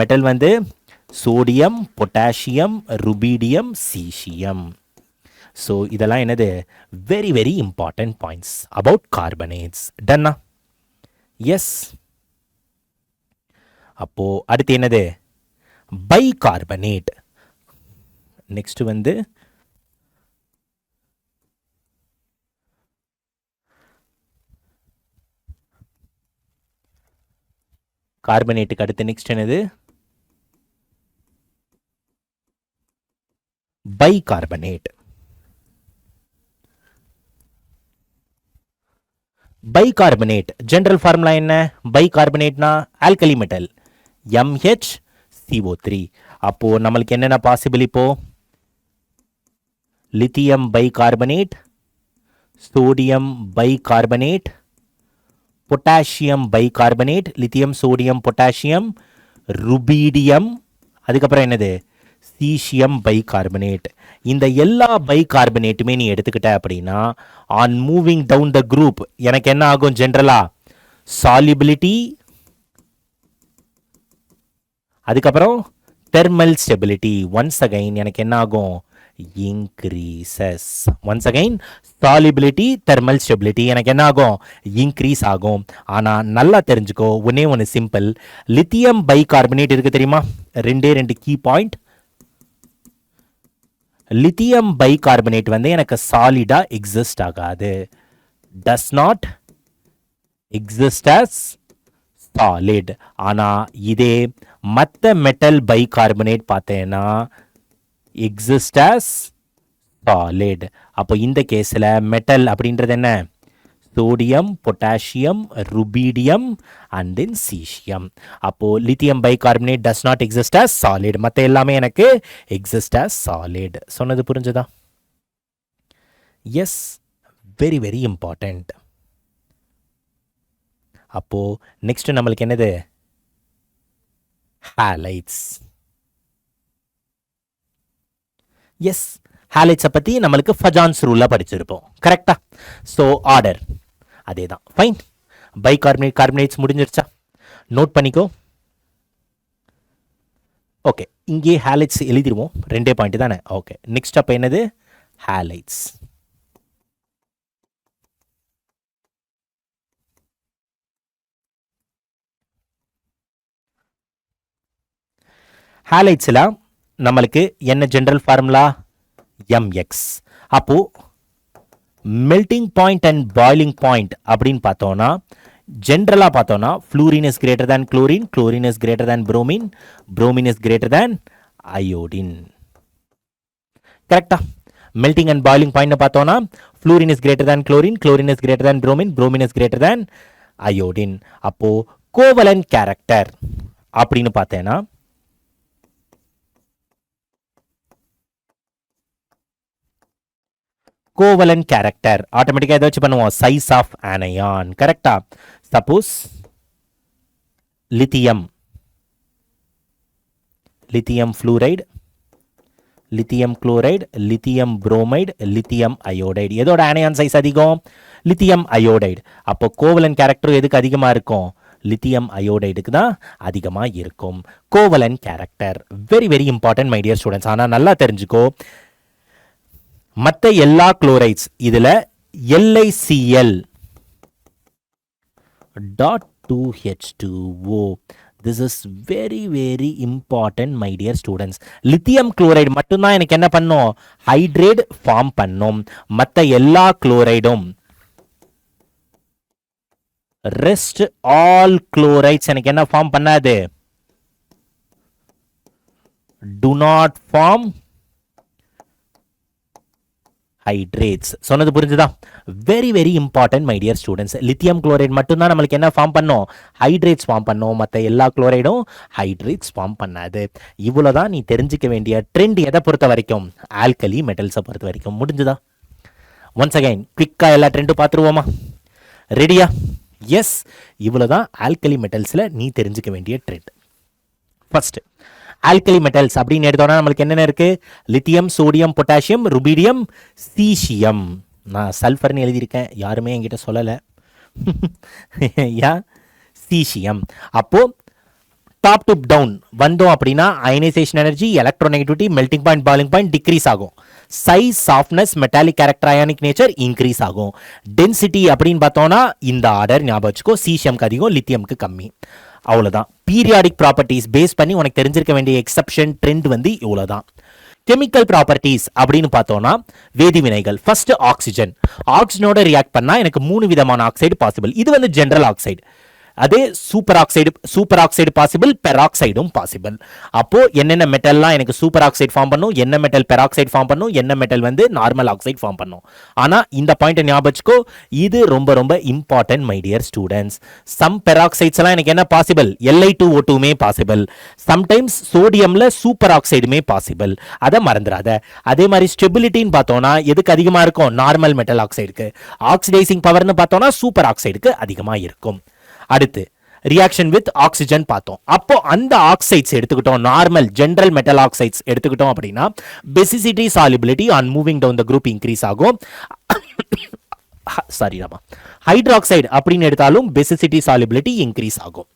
S1: மெட்டல் வந்து sodium, potassium, rubidium, caesium. So இதெல்லாம் என்னது, very very important points about carbonates. டன்னா? எஸ். அப்போ அடுத்து என்னது, பை கார்பனேட். நெக்ஸ்ட் வந்து கார்பனேட்டுக்கு அடுத்து நெக்ஸ்ட் என்னது, bicarbonate. Bicarbonate general formula என்ன, பை கார்பனேட்னா ஆல்கலி மெட்டல் MHCO3. அப்போ நம்மளுக்கு என்னென்ன பாசிபிள், இப்போ lithium bicarbonate, sodium bicarbonate, potassium bicarbonate, lithium, sodium, potassium, rubidium, அதுக்கப்புறம் என்னது, சீசியம் பை கார்பனேட். இந்த எல்லா பை கார்பனேட்டுமே நீ எடுத்துக்கிட்ட அப்படின்னா on moving down the group எனக்கு என்ன ஆகும், ஜென்ரலா சால்யூபிலிட்டி, அதுக்கப்புறம் தெர்மல் ஸ்டெபிலிட்டி, ஒன்ஸ் அகைன் எனக்கு என்ன ஆகும், increases. Once again, solubility, thermal stability எனக்கு என்ன ஆகும்? இன்க்ரீஸ் ஆகும். ஆனா நல்லா தெரிஞ்சுக்கோ, ஒன்னே ஒன்று சிம்பிள். லித்தியம் பைகார்பனேட் இருக்கு தெரியுமா? ரெண்டு கீ பாயிண்ட். லித்தியம் பைகார்பனேட் வந்து எனக்கு சாலிடா எக்ஸிஸ்ட் ஆகாது. does not exist as solid. ஆனா இதே மற்ற மெட்டல் பைகார்பனேட் பார்த்தேன்னா exist as solid. அப்போ இந்த கேஸில் மெட்டல் அப்படின்றது என்ன? Sodium, potassium, rubidium and then caesium. அப்போ lithium bicarbonate does not exist as solid. மற்ற எல்லாமே எனக்கு எக்ஸிஸ்ட் as solid. சொன்னது புரிஞ்சுதா? Yes, very very important. அப்போ நெக்ஸ்ட் நம்மளுக்கு என்னது? ஹாலைட்ஸ். எஸ், ஹாலைட்ஸை பற்றி நம்மளுக்கு ஃபஜான்ஸ் ரூலில் படிச்சிருப்போம், கரெக்டா? ஸோ ஆர்டர் அதே தான். ஃபைன். பைகார்பனேட், கார்பனேட்ஸ் முடிஞ்சிருச்சா? நோட் பண்ணிக்கோ. ஓகே, இங்கே ஹாலைட்ஸ் எழுதிடுவோம். 2 பாயிண்ட் தானே? ஓகே, நெக்ஸ்ட் அப்போ என்னது? ஹாலைட்ஸ். ஹாலைட்ஸில் நம்மளுக்கு என்ன ஜென்ரல் ஃபார்முலா? mx. அப்போ melting point and boiling point அப்படின்னு பார்த்தோன்னா, ஜென்ரலாக பார்த்தோன்னா fluorine is greater than chlorine, chlorine is greater than bromine, bromine is greater than iodine. கரெக்டா? மெல்டிங் அண்ட் பாய்லிங் பாயிண்ட் பார்த்தோன்னா fluorine is greater than chlorine, chlorine is greater than bromine, bromine is greater than iodine. அப்போ covalent character அப்படின்னு பார்த்தேன்னா covalent character ஆட்டோமேட்டிக்காக எதை வச்சு பண்ணுவோம்? Size of anion. கரெக்டா? Suppose lithium, lithium fluoride, lithium chloride, lithium bromide, lithium iodide. எதோட anion size அதிகம்? Lithium iodide. அப்போ கோவலன்ட் கேரக்டர் எதுக்கு அதிகமாக இருக்கும்? லித்தியம் அயோடைடுக்கு தான் அதிகமாக இருக்கும். Covalent character very very important my dear students. ஆனால் நல்லா தெரிஞ்சுக்கோ, மற்ற எல்லா குளோரைட்ஸ் இதில் LiCl .2H2O. This is very very important my dear students. Lithium chloride மட்டும்தான் எனக்கு என்ன பண்ணும்? ஹைட்ரேட் ஃபார்ம் பண்ணும். மற்ற எல்லா குளோரைடும், ரெஸ்ட் ஆல் குளோரைட்ஸ் எனக்கு என்ன ஃபார்ம் பண்ணாது? do not form hydrates. சொன்னது புரிஞ்சுதா? Very very important my dear students. Lithium chloride மட்டும்தான் நம்மளுக்கு என்ன ஃபார்ம் பண்ணோம்? ஹைட்ரேட்ஸ் ஃபார்ம் பண்ணோம். மற்ற எல்லா குளோரைடும் ஹைட்ரேட்ஸ் ஃபார்ம் பண்ணாது. இவ்வளோ தான் நீ தெரிஞ்சிக்க வேண்டிய ட்ரெண்ட் எதை பொறுத்த வரைக்கும்? ஆல்கலி மெட்டல்ஸை பொறுத்த வரைக்கும். முடிஞ்சுதா? ஒன்ஸ் அகைன் குவிக்காக எல்லா ட்ரெண்டும் பார்த்துருவோமா? ரெடியா? எஸ், இவ்வளோ தான் ஆல்கலி மெட்டல்ஸில் நீ தெரிஞ்சிக்க வேண்டிய ட்ரெண்ட். ஃபர்ஸ்ட் ஆல்கலி மெட்டல்ஸ் அப்படின்னு எடுத்தோம்னா நம்மளுக்கு என்னென்ன இருக்கு? Lithium, sodium, potassium, rubidium, caesium. நான் சல்ஃபர்னு எழுதியிருக்கேன், யாருமே என்கிட்ட சொல்லலை. Yeah caesium. அப்போ டாப் டு டவுன் வந்தோம் அப்படின்னா ionization energy, electronegativity, melting point, boiling point decrease ஆகும். Size, softness, metallic character, ionic nature increase ஆகும். டென்சிட்டி அப்படின்னு பார்த்தோம்னா இந்த ஆர்டர் ஞாபகம் வச்சுக்கோ. சீசியம்க்கு அதிகம், லித்தியம்க்கு கம்மி. அவ்வளோதான். பீரியாடிக் ப்ராப்பர்ட்டிஸ் பேஸ் பண்ணி உனக்கு தெரிஞ்சிருக்க வேண்டிய எக்ஸப்ஷன் ட்ரெண்ட் வந்து இவ்வளோதான். கெமிக்கல் ப்ராப்பர்ட்டிஸ் அப்படின்னு பார்த்தோம்னா வேதிவினைகள். First oxygen. ஆக்சிஜனோட ரியாக்ட் பண்ணா எனக்கு 3 விதமான ஆக்சைடு பாசிபிள். இது வந்து ஜெனரல் ஆக்சைடு. அதே சூப்பர் ஆக்சைடு பாசிபிள், பெராக்சைடும் பாசிபிள். அப்போ என்னென்ன மெட்டல்லாம் எனக்கு சூப்பர் ஆக்சைடு ஃபார்ம் பண்ணும், என்ன மெட்டல் பெராக்சைடு ஃபார்ம் பண்ணும், என்ன மெட்டல் வந்து நார்மல் ஆக்சைடு ஃபார்ம் பண்ணும். ஆனா இந்த பாயிண்ட் ஞாபகம் வச்சுக்கோ, இது ரொம்ப ரொம்ப important my dear students. Some peroxides எல்லாம் எனக்கு என்ன பாசிபிள்? Li2O2மே பாசிபிள். சம்டைம்ஸ் சோடியம்ல சூப்பர் ஆக்சைடுமே பாசிபிள். அதை மறந்துடாத. அதே மாதிரி ஸ்டெபிலிட்டின்னு பார்த்தோம்னா எதுக்கு அதிகமா இருக்கும்? நார்மல் மெட்டல் ஆக்சைடுக்கு. ஆக்சிடைசிங் பவர்னு பார்த்தோம்னா சூப்பர் ஆக்சைடுக்கு அதிகமா இருக்கும். அடுத்து ரியாக்ஷன் வித் ஆக்சிஜன் பார்த்தோம். அப்போ அந்த ஆக்சைட்ஸ் எடுத்துக்கிட்டோம், நார்மல் ஜெனரல் மெட்டல் ஆக்சைட்ஸ் எடுத்துக்கிட்டோம் அப்படின்னா basicity, solubility on moving down the group increase ஆகும். சாரி ராமா, ஹைட்ராக்சைடு அப்படின்னு எடுத்தாலும் பேசிசிட்டி, சாலிபிலிட்டி இன்க்ரீஸ் ஆகும்.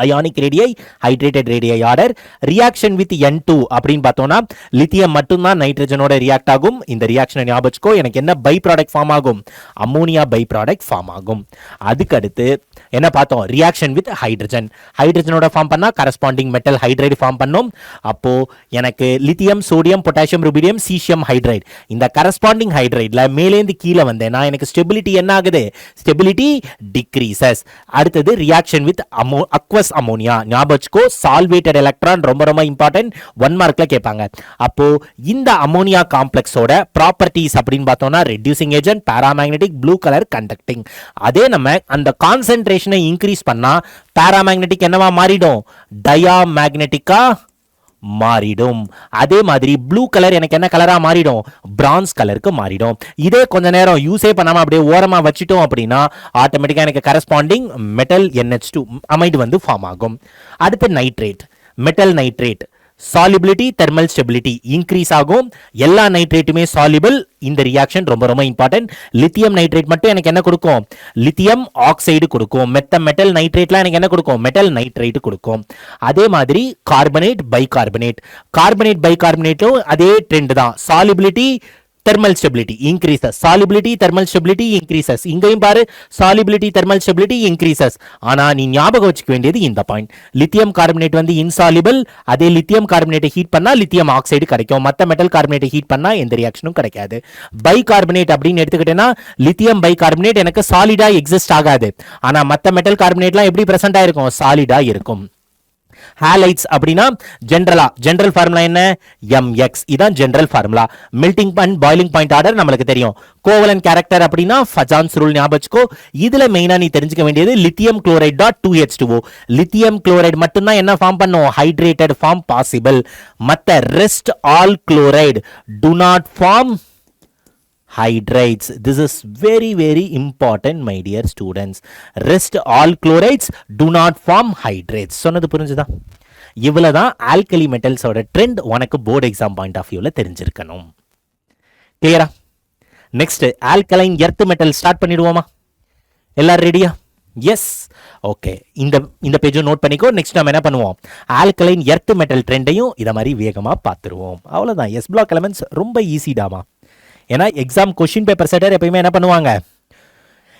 S1: Ionic radii, hydrated radii order. Reaction with N2 அப்படின்னு பார்த்தோம்னா லித்தியம் மட்டும்தான் நைட்ரஜனோட ரியாக்ட் ஆகும். இந்த ரியாக்ஷனை ஞாபகம் எனக்கு என்ன பை ப்ராடக்ட் ஃபார்ம் ஆகும்? அம்மோனியா பை ப்ராடக்ட் ஃபார்ம் ஆகும். அதுக்கு அடுத்து என்ன பார்த்தோம்? Reaction with hydrogen. ஹைட்ரஜனோட ஃபார்ம் பண்ணா கரஸ்பாண்டிங் மெட்டல் ஹைட்ரைடு ஃபார்ம் பண்ணும். அப்போ எனக்கு lithium, sodium, potassium, rubidium, caesium hydride. இந்த கரஸ்பாண்டிங் ஹைட்ரைட்ல மேலேந்து கீழே வந்தேன்னா எனக்கு ஸ்டெபிலிட்டி என்ன ஆகுது? Stability decreases. அடுத்தது ரியாக்ஷன் வித் அக்வஸ் அமோனியா. ஞாபகம் சால்வேட்டட் எலக்ட்ரான் ரொம்ப ரொம்ப இம்பார்ட்டன்ட், 1 மார்க்ல கேட்பாங்க. அப்போ இந்த அமோனியா காம்ப்ளெக்ஸோட ப்ராப்பர்ட்டிஸ் அப்படின்னு பார்த்தோம்னா reducing agent, paramagnetic, blue colour, conducting. அதே நம்ம அந்த கான்சென்ட்ரேஷனை இன்க்ரீஸ் பண்ணா பாராமேக்னெட்டிக் என்னவா மாறிடும்? டயாமேக்னெட்டிக்கா மாறிடும். அதே மாதிரி ப்ளூ கலர் எனக்கு என்ன கலரா மாறிடும்? பிரான்ஸ் கலருக்கு மாறிடும். இதே கொஞ்ச நேரம் யூஸே பண்ணாம அப்படியே ஓரமா வச்சிட்டோம் அப்படின்னா ஆட்டோமேட்டிக்கா எனக்கு கரஸ்பாண்டிங் மெட்டல் NH2 அமைடு வந்து ஃபார்ம் ஆகும். அடுத்து nitrate, metal nitrate. Solubility, thermal stability increase ஆகும். எல்லா நைட்ரேட்டுமே சாலிபிள். இந்த ரியாக்ஷன் ரொம்ப ரொம்ப இம்பார்ட்டன்ட். லித்தியம் நைட்ரேட் மட்டும் எனக்கு என்ன கொடுக்கும்? லித்தியம் ஆக்சைடு கொடுக்கும். மெட்டல் நைட்ரேட்லாம் எனக்கு என்ன கொடுக்கும்? மெட்டல் நைட்ரேட் கொடுக்கும். அதே மாதிரி கார்பனேட், பைகார்பனேட். கார்பனேட் பைகார்பனேட்டும் அதே ட்ரெண்ட் தான். Solubility, thermal stability increases. Solubility, thermal stability increases. இங்கேயும் பாரு சாலிபிலிட்டி, தெர்மல் ஸ்டெபிலிட்டி இன்க்ரீசஸ். ஆனா நீ ஞாபகம் வச்சுக்க வேண்டியது இந்த பாயிண்ட். லித்தியம் கார்பனேட் வந்து இன்சாலிபிள். அதே லித்தியம் கார்பனேட்டை ஹீட் பண்ணா லித்தியம் ஆக்சைடு கிடைக்கும். மற்ற மெட்டல் கார்பனேட்டை ஹீட் பண்ணா எந்த ரியாக்ஷனும் கிடைக்காது. பை கார்பனேட் அப்படின்னு எடுத்துக்கிட்டேன்னா லித்தியம் பை கார்பனேட் எனக்கு சாலிடா எக்ஸிஸ்ட் ஆகாது. ஆனா மற்ற மெட்டல் கார்பனேட்லாம் எப்படி பிரசன்ட் ஆயிருக்கும்? சாலிடா இருக்கும். ஹாலைட்ஸ் அப்படின்னா ஜெனரல் ஃபார்முலா என்ன? mx. இதான் general formula. Melting point, boiling point order நம்மளுக்கு தெரியும். கோவலன்ட் கேரக்டர் அப்படின்னா ஃபஜான்ஸ் ரூல் ஞாபகம். இதுல மெயினா நீ தெரிஞ்சுக்க வேண்டியது lithium chloride dot 2H2O. Lithium chloride மட்டும்தான் என்ன ஃபார்ம் பண்ணும்? Hydrated form possible. மற்ற rest all chloride do not form hydrates. This is very very important my dear students. Rest all chlorides do not form hydrates. சொன்னது புரிஞ்சுதா? இவ்வளவுதான் alkali மெட்டல்ஸோட trend உனக்கு board exam point of வியூல தெரிஞ்சிருக்கணும். கிளியரா? Next alkaline earth metal start பண்ணிடுவோமா? எல்லாரும் ரெடியா? எஸ். ஓகே, இந்த பேஜும் நோட் பண்ணிக்கோ. நெக்ஸ்ட் நம்ம என்ன பண்ணுவோம்? ஆல்கலைன் எர்த் மெட்டல் ட்ரெண்டையும் இத மாதிரி வேகமா பார்த்துருவோம். அவ்வளவுதான். எஸ் பிளாக் எலமெண்ட்ஸ் ரொம்ப ஈஸிடாமா. ஏன்னா எக்ஸாம் கொஸ்டின் பேப்பர் செட்டர் எப்பயுமே என்ன பண்ணுவாங்க?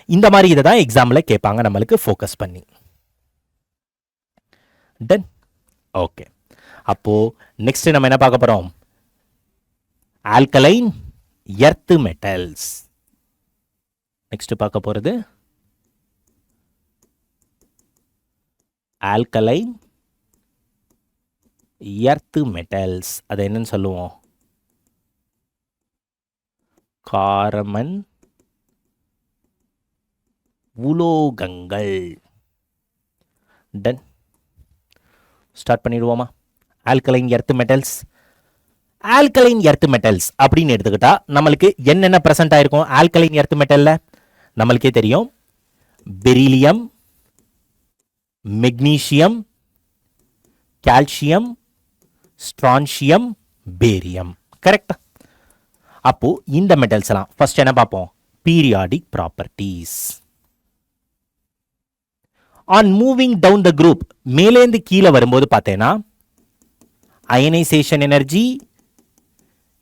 S1: இந்த மாதிரி இதை தான் எக்ஸாம்ல கேட்பாங்க நம்மளுக்கு ஃபோக்கஸ் பண்ணி. டன். ஓகே, அப்போ நெக்ஸ்ட் நம்ம என்ன பார்க்க போறோம்? Alkaline earth metals. நெக்ஸ்ட் பார்க்க போறது ஆல்கலைன் எர்த் மெட்டல்ஸ். அது என்னன்னு சொல்லுவோம்? காரமன் உலோகங்கள். டன். ஸ்டார்ட் பண்ணிடுவோமா? Alkaline earth metals. Alkaline earth metals அப்படின்னு எடுத்துக்கிட்டா நம்மளுக்கு என்னென்ன பிரசன்ட் ஆயிருக்கும் ஆல்கலைன் எர்த் மெட்டல்ல? நம்மளுக்கே தெரியும். Beryllium, magnesium, calcium, strontium, barium. கரெக்டா? அப்போ இந்த மெட்டல்ஸ் எல்லாம் ஃபர்ஸ்ட் என்ன பார்ப்போம்? Periodic properties. On moving down the group, மேலேந்து கீழே வரும்போது பார்த்தேன்னா அயனைசேஷன் எனர்ஜி,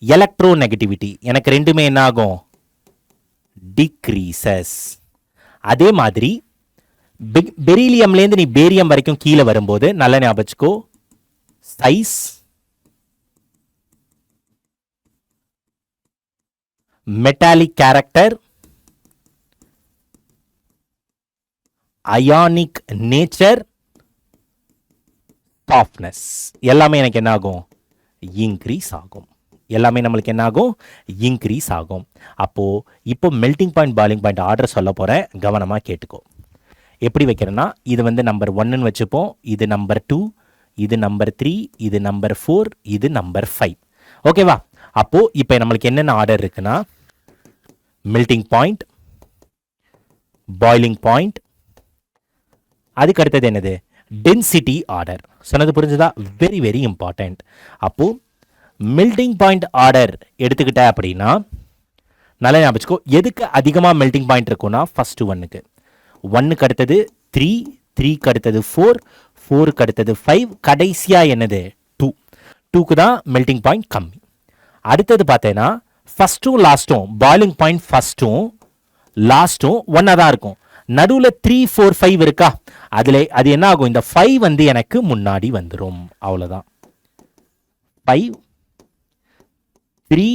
S1: எலக்ட்ரோ நெகட்டிவிட்டி எனக்கு ரெண்டுமே என்ன ஆகும்? டிக்ரீசஸ். அதே மாதிரி பெரிலியம்லேருந்து நீ பேரியம் வரைக்கும் கீழே வரும்போது நல்ல ஞாபகம் வச்சுக்கோ. Size, metallic character, ionic nature, softness எல்லாமே எனக்கு என்ன ஆகும்? இன்க்ரீஸ் ஆகும். எல்லாமே நம்மளுக்கு என்ன ஆகும்? இன்க்ரீஸ் ஆகும். அப்போ இப்போ melting point, boiling point order சொல்ல போறேன், கவனமா கேட்டுக்கோ. எப்படி வைக்கிறேன்னா இது வந்து நம்பர் 1ன்னு வச்சுப்போம், இது நம்பர் 2, இது நம்பர் 3, இது நம்பர் 4, இது நம்பர் 5. ஓகேவா? அப்போ இப்போ நம்மளுக்கு என்னென்ன ஆர்டர் இருக்குன்னா மெல்டிங் பாயிண்ட், பாயிலிங் பாயிண்ட், அதுக்கு அடுத்தது என்னது? Density order. சொன்னது புரிஞ்சுதா? Very very important. அப்போ மெல்டிங் பாயிண்ட் ஆர்டர் எடுத்துக்கிட்ட அப்படின்னா நல்லா ஞாபகம். எதுக்கு அதிகமாக மெல்டிங் பாயிண்ட் இருக்கும்னா ஃபர்ஸ்ட் 1க்கு அடுத்தது 3, 3க்கு அடுத்தது 4, 4க்கு அடுத்தது 5, கடைசியா என்னது 2. 2க்கு தான் மெல்டிங் பாயிண்ட் கம்மி. அடுத்தது பார்த்தேன்னா ஃபர்ஸ்ட்டும் லாஸ்ட்டும் பாயிலிங் பாயிண்ட் ஃபர்ஸ்ட்டும் லாஸ்ட்டும் ஒன்னா தான் இருக்கும். நடுவில் 3, 4, 5 இருக்கா, அது என்ன ஆகும், இந்த 5 வந்து எனக்கு முன்னாடி வந்துடும். அவ்வளோதான். 5, 3,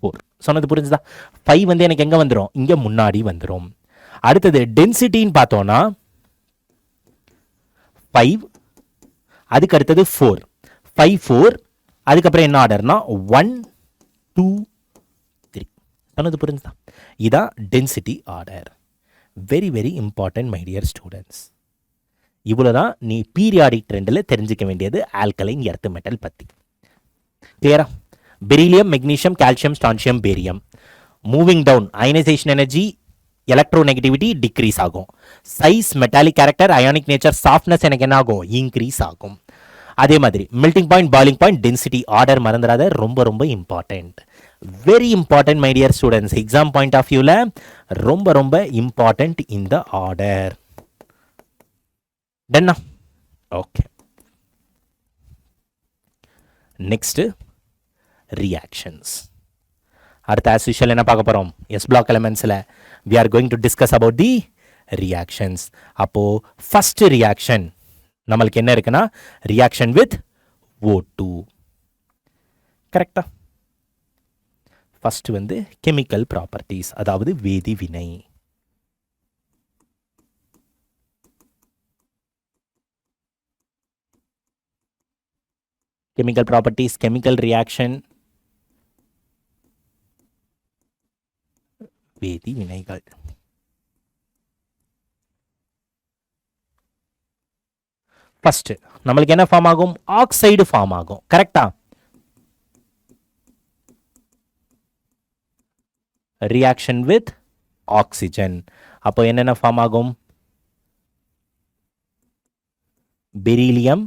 S1: 4 சொன்னது புரிஞ்சுதா? 5 வந்து எனக்கு எங்க வந்துடும், இங்க முன்னாடி வந்துடும். அடுத்தது டென்சிட்டின்னு பார்த்தோம்னா 5, அதுக்கு அடுத்தது 4, 5, 4, அதுக்கப்புறம் என்ன ஆர்டர்னா 1, 2, 3. சொன்னது புரிஞ்சுதா? இதான் density order. Very very important my dear students. இவ்வளோதான் நீ பீரியாடிக் ட்ரெண்டில் தெரிஞ்சிக்க வேண்டியது ஆல்கலைன் எர்த் மெட்டல் பற்றி. கிளியரா? Beryllium, magnesium, calcium, strontium, barium moving down, ionisation energy, electronegativity decrease ஆகும். Size, metallic character, ionic nature, softness எனக்கு என்ன ஆகும், இன்க்ரீஸ் ஆகும். அதே மாதிரி melting point, boiling point, density order மறந்துடாத, ரொம்ப ரொம்ப important. Very important my dear students. Exam point of வியூவில் ரொம்ப ரொம்ப இம்பார்ட்டன்ட் இந்த ஆர்டர். டன்னா? ஓகே. Next reactions. அடுத்த ஆஸ் யூஷுவல் என்ன பார்க்க போகிறோம், எஸ் பிளாக் எலிமெண்ட்ஸில் we are going to discuss about the reactions. அப்போ ஃபர்ஸ்ட் ரியாக்ஷன் நம்மளுக்கு என்ன இருக்குன்னா ரியாக்ஷன் வித் O2. கரெக்டா? ஃபர்ஸ்ட் வந்து கெமிக்கல் ப்ராப்பர்ட்டிஸ், அதாவது வேதி வினை. கெமிக்கல் ப்ராப்பர்ட்டிஸ், கெமிக்கல் ரியாக்ஷன், வேதி வினைகள். ஃபர்ஸ்ட் நம்மளுக்கு என்ன ஃபார்ம் ஆகும், ஆக்சைடு ஃபார்ம் ஆகும். கரெக்டா? Reaction with oxygen. அப்போ என்னென்ன ஃபார்ம் ஆகும், beryllium,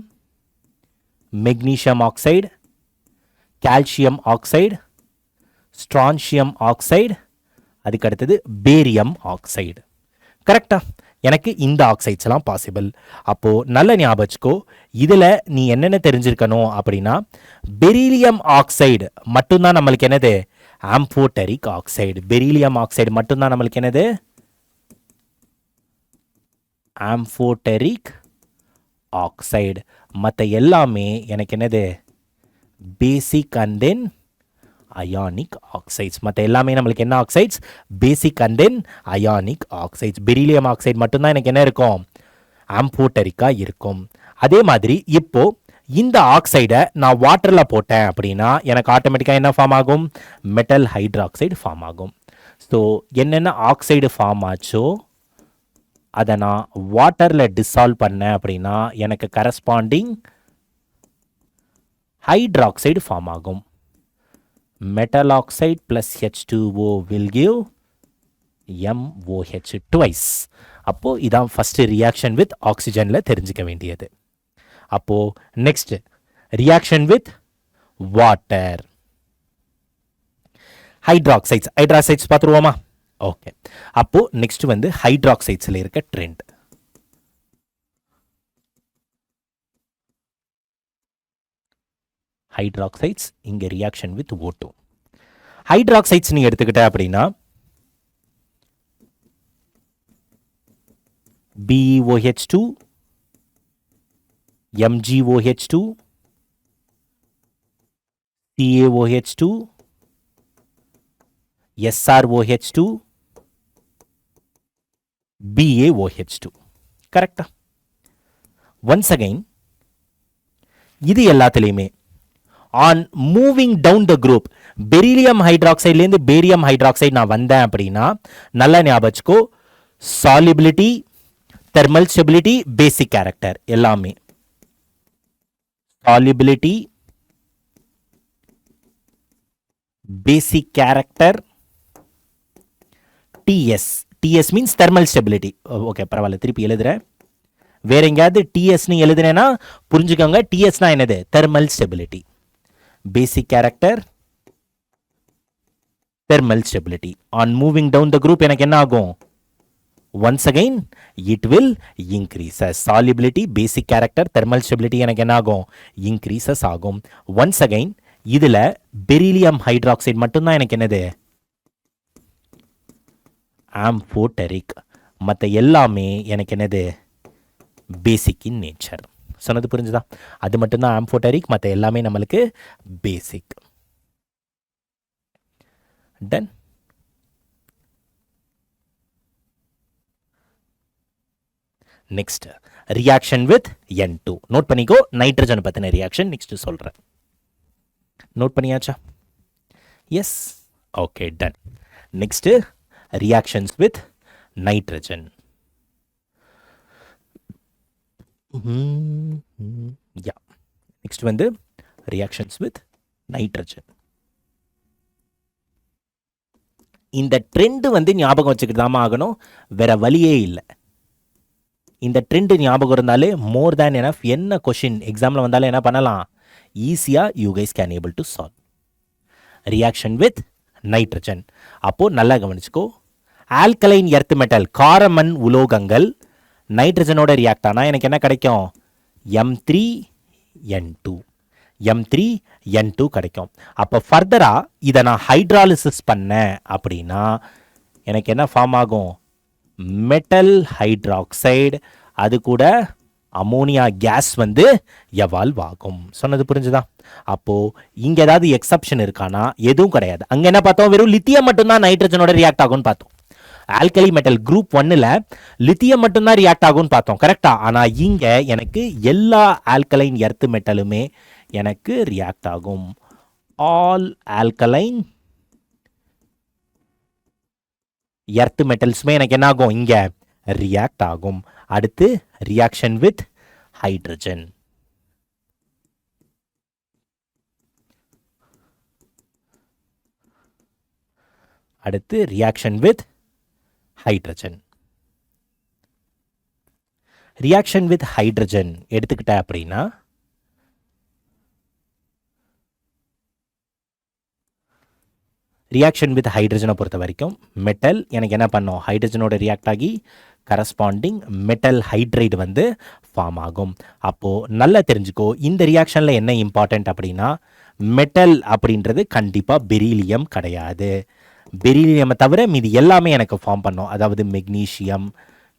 S1: magnesium oxide, calcium oxide, strontium oxide, அதுக்கு அடுத்தது பேரியம் ஆக்சைடு. கரெக்டா? எனக்கு இந்த ஆக்சைட்ஸ் எல்லாம் பாசிபிள். அப்போ நல்ல ஞாபகம் வச்சுக்கோ, இதுல நீ என்னென்ன தெரிஞ்சிருக்கணும் அப்படின்னா, பெரிலியம் ஆக்சைடு மட்டும்தான் நம்மளுக்கு என்னது, ஆம்போடெரிக் ஆக்சைடு. பெரிலியம் ஆக்சைடு மட்டும்தான் நம்மளுக்கு என்னது, ஆம்போடெரிக் ஆக்சைடு. மற்ற எல்லாமே எனக்கு என்னது, பேசிக் அண்ட் தென் அயானிக் ஆக்சைட்ஸ். மற்ற எல்லாமே நம்மளுக்கு என்ன oxides, basic and then ionic oxides. Beryllium oxide மட்டும்தான் எனக்கு என்ன இருக்கும், ஆம்போடெரிக்கா இருக்கும். அதே மாதிரி இப்போ இந்த ஆக்சைடை நான் வாட்டரில் போட்டேன் அப்படின்னா எனக்கு ஆட்டோமேட்டிக்காக என்ன ஃபார்ம் ஆகும், மெட்டல் ஹைட்ராக்சைடு ஃபார்ம் ஆகும். ஸோ என்னென்ன ஆக்சைடு ஃபார்ம் ஆச்சோ அதை நான் வாட்டரில் டிசால்வ் பண்ணேன் அப்படின்னா எனக்கு கரஸ்பாண்டிங் ஹைட்ராக்சைடு ஃபார்ம் ஆகும். metal oxide plus H2O will give MOH twice. அப்போ இதான் ஃபர்ஸ்ட் ரியாக்ஷன் வித் ஆக்சிஜன்ல தெரிஞ்சுக்க வேண்டியது. அப்போ next reaction with water, hydroxides. Hydroxides பார்த்துருவோமா? ஓகே. அப்போ நெக்ஸ்ட் வந்து ஹைட்ராக்சைட்ஸ்ல இருக்க ட்ரெண்ட். ஹைட்ராக்சைட்ஸ் இங்கே ரியாக்ஷன் வித் O2. ஹைட்ராக்சைட்ஸ் நீ எடுத்துக்கிட்ட அப்படின்னா BeOH2, MgOH2, CaOH2, SrOH2, BaOH2. கரெக்டா? ஒன்ஸ் அகைன் இது எல்லாத்துலேயுமே on moving down the group, beryllium ஹைட்ராக்சைட்லேருந்து பேரியம் ஹைட்ராக்சைடு நான் வந்தேன் அப்படின்னா நல்லா ஞாபகம் வச்சுக்கோ, solubility, thermal stability, basic character எல்லாமே. Solubility, basic character, TS. TS means thermal stability. Okay, பரவாயில்ல, திருப்பி எழுதுறேன். வேற எங்கேயாவது டிஎஸ்னு எழுதுனேன்னா புரிஞ்சுக்கோங்க, டிஎஸ்னா என்னது, thermal stability. Basic character, thermal stability. On moving down the group எனக்கு என்ன ஆகும், once again it will increases. Solubility, basic character, thermal stability எனக்கு என்ன ஆகும்? increases ஆகும். once again இதுல பெரிலியம் ஹைட்ராக்சைடு மட்டும்தான் எனக்கு என்னது? ஆம்போடெரிக். மற்ற எல்லாமே எனக்கு என்னது? Basic in nature. சொன்னது புரிஞ்சுதா? அது மட்டும்தான் ஆம்போடெரிக், மற்ற எல்லாமே நம்மளுக்கு basic. Done. Next reaction with N2. Note பண்ணிக்கோ, நைட்ரஜன் பத்தின ரியாக்ஷன் நெக்ஸ்ட் சொல்றேன். நோட் பண்ணியாச்சா? Yes. Okay, done. Next reactions with nitrogen. Yeah, next வந்து ரியாக்ஷன்ஸ் வித் நைட்ரஜன். இந்த ட்ரெண்ட் வந்து ஞாபகம் வச்சுக்கிட்டு தான் ஆகணும், வேற வழியே இல்லை. இந்த ட்ரெண்ட் ஞாபகம் இருந்தாலே மோர் தேன் எனஃப். என்ன கொஷின் எக்ஸாமில் வந்தாலும் என்ன பண்ணலாம்? ஈஸியாக you guys can able to solve. Reaction with nitrogen. அப்போது நல்லா கவனிச்சுக்கோ, ஆல்கலைன் எர்த் மெட்டல் காரமண் உலோகங்கள் நைட்ரஜனோட ரியாக்ட் ஆனால் எனக்கு என்ன கிடைக்கும்? M3N2. M3N2 கிடைக்கும். அப்போ ஃபர்தராக இதை நான் ஹைட்ராலிசிஸ் பண்ணேன் அப்படின்னா எனக்கு என்ன ஃபார்ம் ஆகும்? மெட்டல் ஹைட்ராக்சைடு, அது கூட அமோனியா கேஸ் வந்து எவால்வ் ஆகும். சொன்னது புரிஞ்சுதா? அப்போது இங்கே ஏதாவது எக்ஸப்ஷன் இருக்கானா? எதுவும் கிடையாது. அங்கே என்ன பார்த்தோம்? வெறும் லித்தியம் மட்டும்தான் நைட்ரஜனோட ரியாக்ட் ஆகும்னு பார்த்தோம். ஆல்கலி மெட்டல் குரூப் 1ல் லித்தியம் மட்டும்தான் ரியாக்ட் ஆகும்னு பார்த்தோம், கரெக்டா? ஆனால் இங்கே எனக்கு எல்லா ஆல்கலைன் எர்த் மெட்டலுமே எனக்கு ரியாக்ட் ஆகும். ஆல் ஆல்கலைன் எர்த் மெட்டல்ஸுமே எனக்கு என்ன ஆகும்? இங்கே ரியாக்ட் ஆகும். அடுத்து ரியாக்ஷன் வித் ஹைட்ரஜன். அடுத்து reaction with hydrogen. Reaction with hydrogen எடுத்துக்கிட்ட அப்படின்னா ரியாக்ஷன் வித் ஹைட்ரஜனை பொறுத்த வரைக்கும் மெட்டல் எனக்கு என்ன பண்ணும்? ஹைட்ரஜனோட ரியாக்ட் ஆகி கரஸ்பாண்டிங் மெட்டல் ஹைட்ரைடு வந்து ஃபார்ம் ஆகும். அப்போது நல்லா தெரிஞ்சுக்கோ, இந்த ரியாக்ஷனில் என்ன இம்பார்ட்டண்ட் அப்படின்னா மெட்டல் அப்படின்றது கண்டிப்பாக பெரிலியம் கிடையாது. பெரிலியமை தவிர மீது எல்லாமே எனக்கு ஃபார்ம் பண்ணும். அதாவது மெக்னீஷியம்,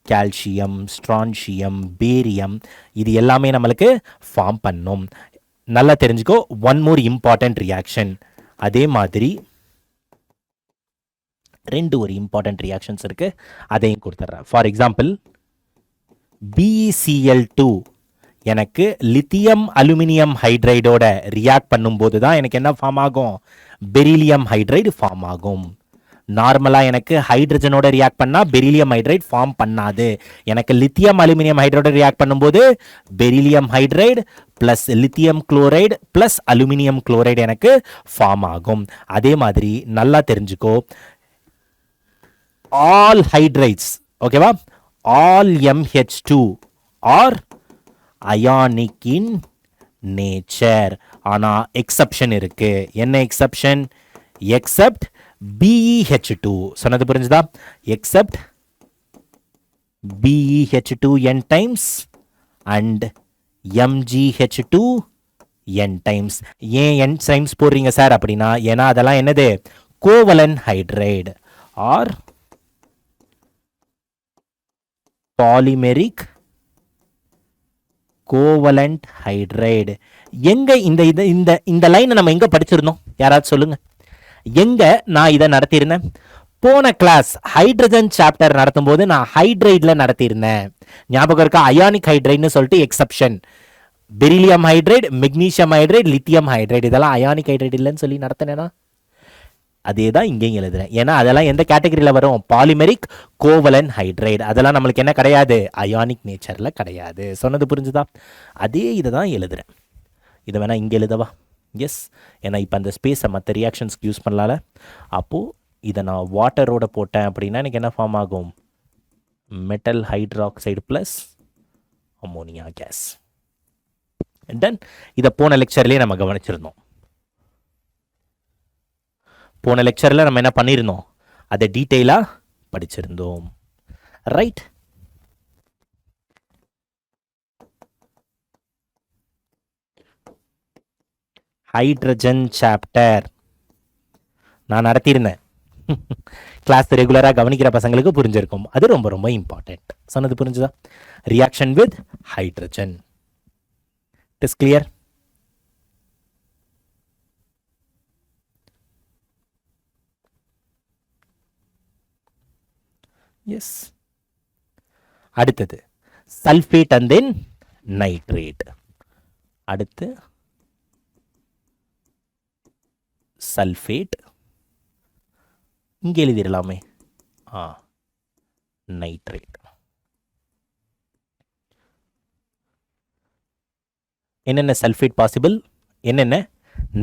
S1: கால்சியம், ஸ்ட்ரான்சியம், பேரியம், இது எல்லாமே நம்மளுக்கு ஃபார்ம் பண்ணும். நல்லா தெரிஞ்சுக்கோ, ஒன் மோர் இம்பார்ட்டண்ட் ரியாக்ஷன். அதே மாதிரி ஒரு இம்பார்ட்டன்ட் ரியாக்ஷன்ஸ் இருக்கு, அதையும் கொடுத்துட்றேன். ஃபார் எக்ஸாம்பிள் BeCl2 எனக்கு லித்தியம் அலுமினியம் ஹைட்ரைடோட ரியாக்ட் பண்ணும்போது தான் எனக்கு என்ன ஃபார்ம் ஆகும்? பெரிலியம் ஹைட்ரைடு ஃபார்ம் ஆகும். நார்மலாக எனக்கு ஹைட்ரஜனோட ரியாக்ட் பண்ணால் பெரிலியம் ஹைட்ரைடு ஃபார்ம் பண்ணாது. எனக்கு லித்தியம் அலுமினியம் ஹைட்ரைடோட ரியாக்ட் பண்ணும்போது beryllium hydride plus lithium chloride plus aluminium chloride எனக்கு ஃபார்ம் ஆகும். அதே மாதிரி நல்லா தெரிஞ்சுக்கோ, all hydrides, ஓகேவா? all MH2 are ionic in nature. ஆனால் எக்ஸப்ஷன் இருக்கு. என்ன எக்ஸப்ஷன்? Accept BeH2. சொன்னது புரிஞ்சுதா? Accept BeH2 n times and MgH2 n times. ஏன் n times போடுறீங்க சார் அப்படின்னா, ஏன்னா அதெல்லாம் என்னது? Covalent hydride or polymeric covalent hydride. எங்க இந்த லைனை நம்ம எங்க படிச்சிருந்தோம்? யாராவது சொல்லுங்க. எங்க நான் இதை நடத்தியிருந்தேன்? போன கிளாஸ் ஹைட்ரஜன் சாப்டர் நடத்தும் போது நான் ஹைட்ரைட்ல நடத்தியிருந்தேன். ஞாபகம் இருக்கா? அயானிக் ஹைட்ரைட்னு சொல்லிட்டு exception. Beryllium hydride, magnesium hydride, lithium hydride, இதெல்லாம் அயானிக் ஹைட்ரைடு இல்லைன்னு சொல்லி நடத்தினேன்னா அதே தான் இங்கேயும் எழுதுறேன். ஏன்னா அதெல்லாம் எந்த கேட்டகரியில் வரும்? Polymeric Kovalan hydride. அதெல்லாம் நம்மளுக்கு என்ன கிடையாது? அயானிக் நேச்சரில் கிடையாது. சொன்னது புரிஞ்சுதா? அதே இதை தான் எழுதுறேன். இதை வேணா இங்கே எழுதவா? எஸ். ஏன்னா இப்போ அந்த ஸ்பேஸை மற்ற ரியாக்ஷன்ஸ்க்கு யூஸ் பண்ணலால. அப்போது இதை நான் வாட்டரோட போட்டேன் அப்படின்னா எனக்கு என்ன ஃபார்ம் ஆகும்? Metal hydroxide plus ammonia gas. Then இதை போன லெக்சர்லேயே நம்ம கவனிச்சிருந்தோம். போன லெக்சரில் நம்ம என்ன பண்ணியிருந்தோம்? அதை டீட்டெயிலாக படிச்சிருந்தோம். ரைட். ஹைட்ரஜன் சாப்டர் நான் நடத்தியிருந்தேன். கிளாஸ் ரெகுலராக கவனிக்கிற பசங்களுக்கு புரிஞ்சிருக்கும். அது ரொம்ப ரொம்ப இம்பார்ட்டன்ட். சொன்னது புரிஞ்சுதா? Reaction with hydrogen. It is clear? Yes. அடுத்தது சல்ஃபேட் அண்ட் தென் நைட்ரேட். அடுத்து சல்ஃபேட், இங்கே எழுதிடலாமே, நைட்ரேட். என்னென்ன சல்ஃபேட் பாசிபிள், என்னென்ன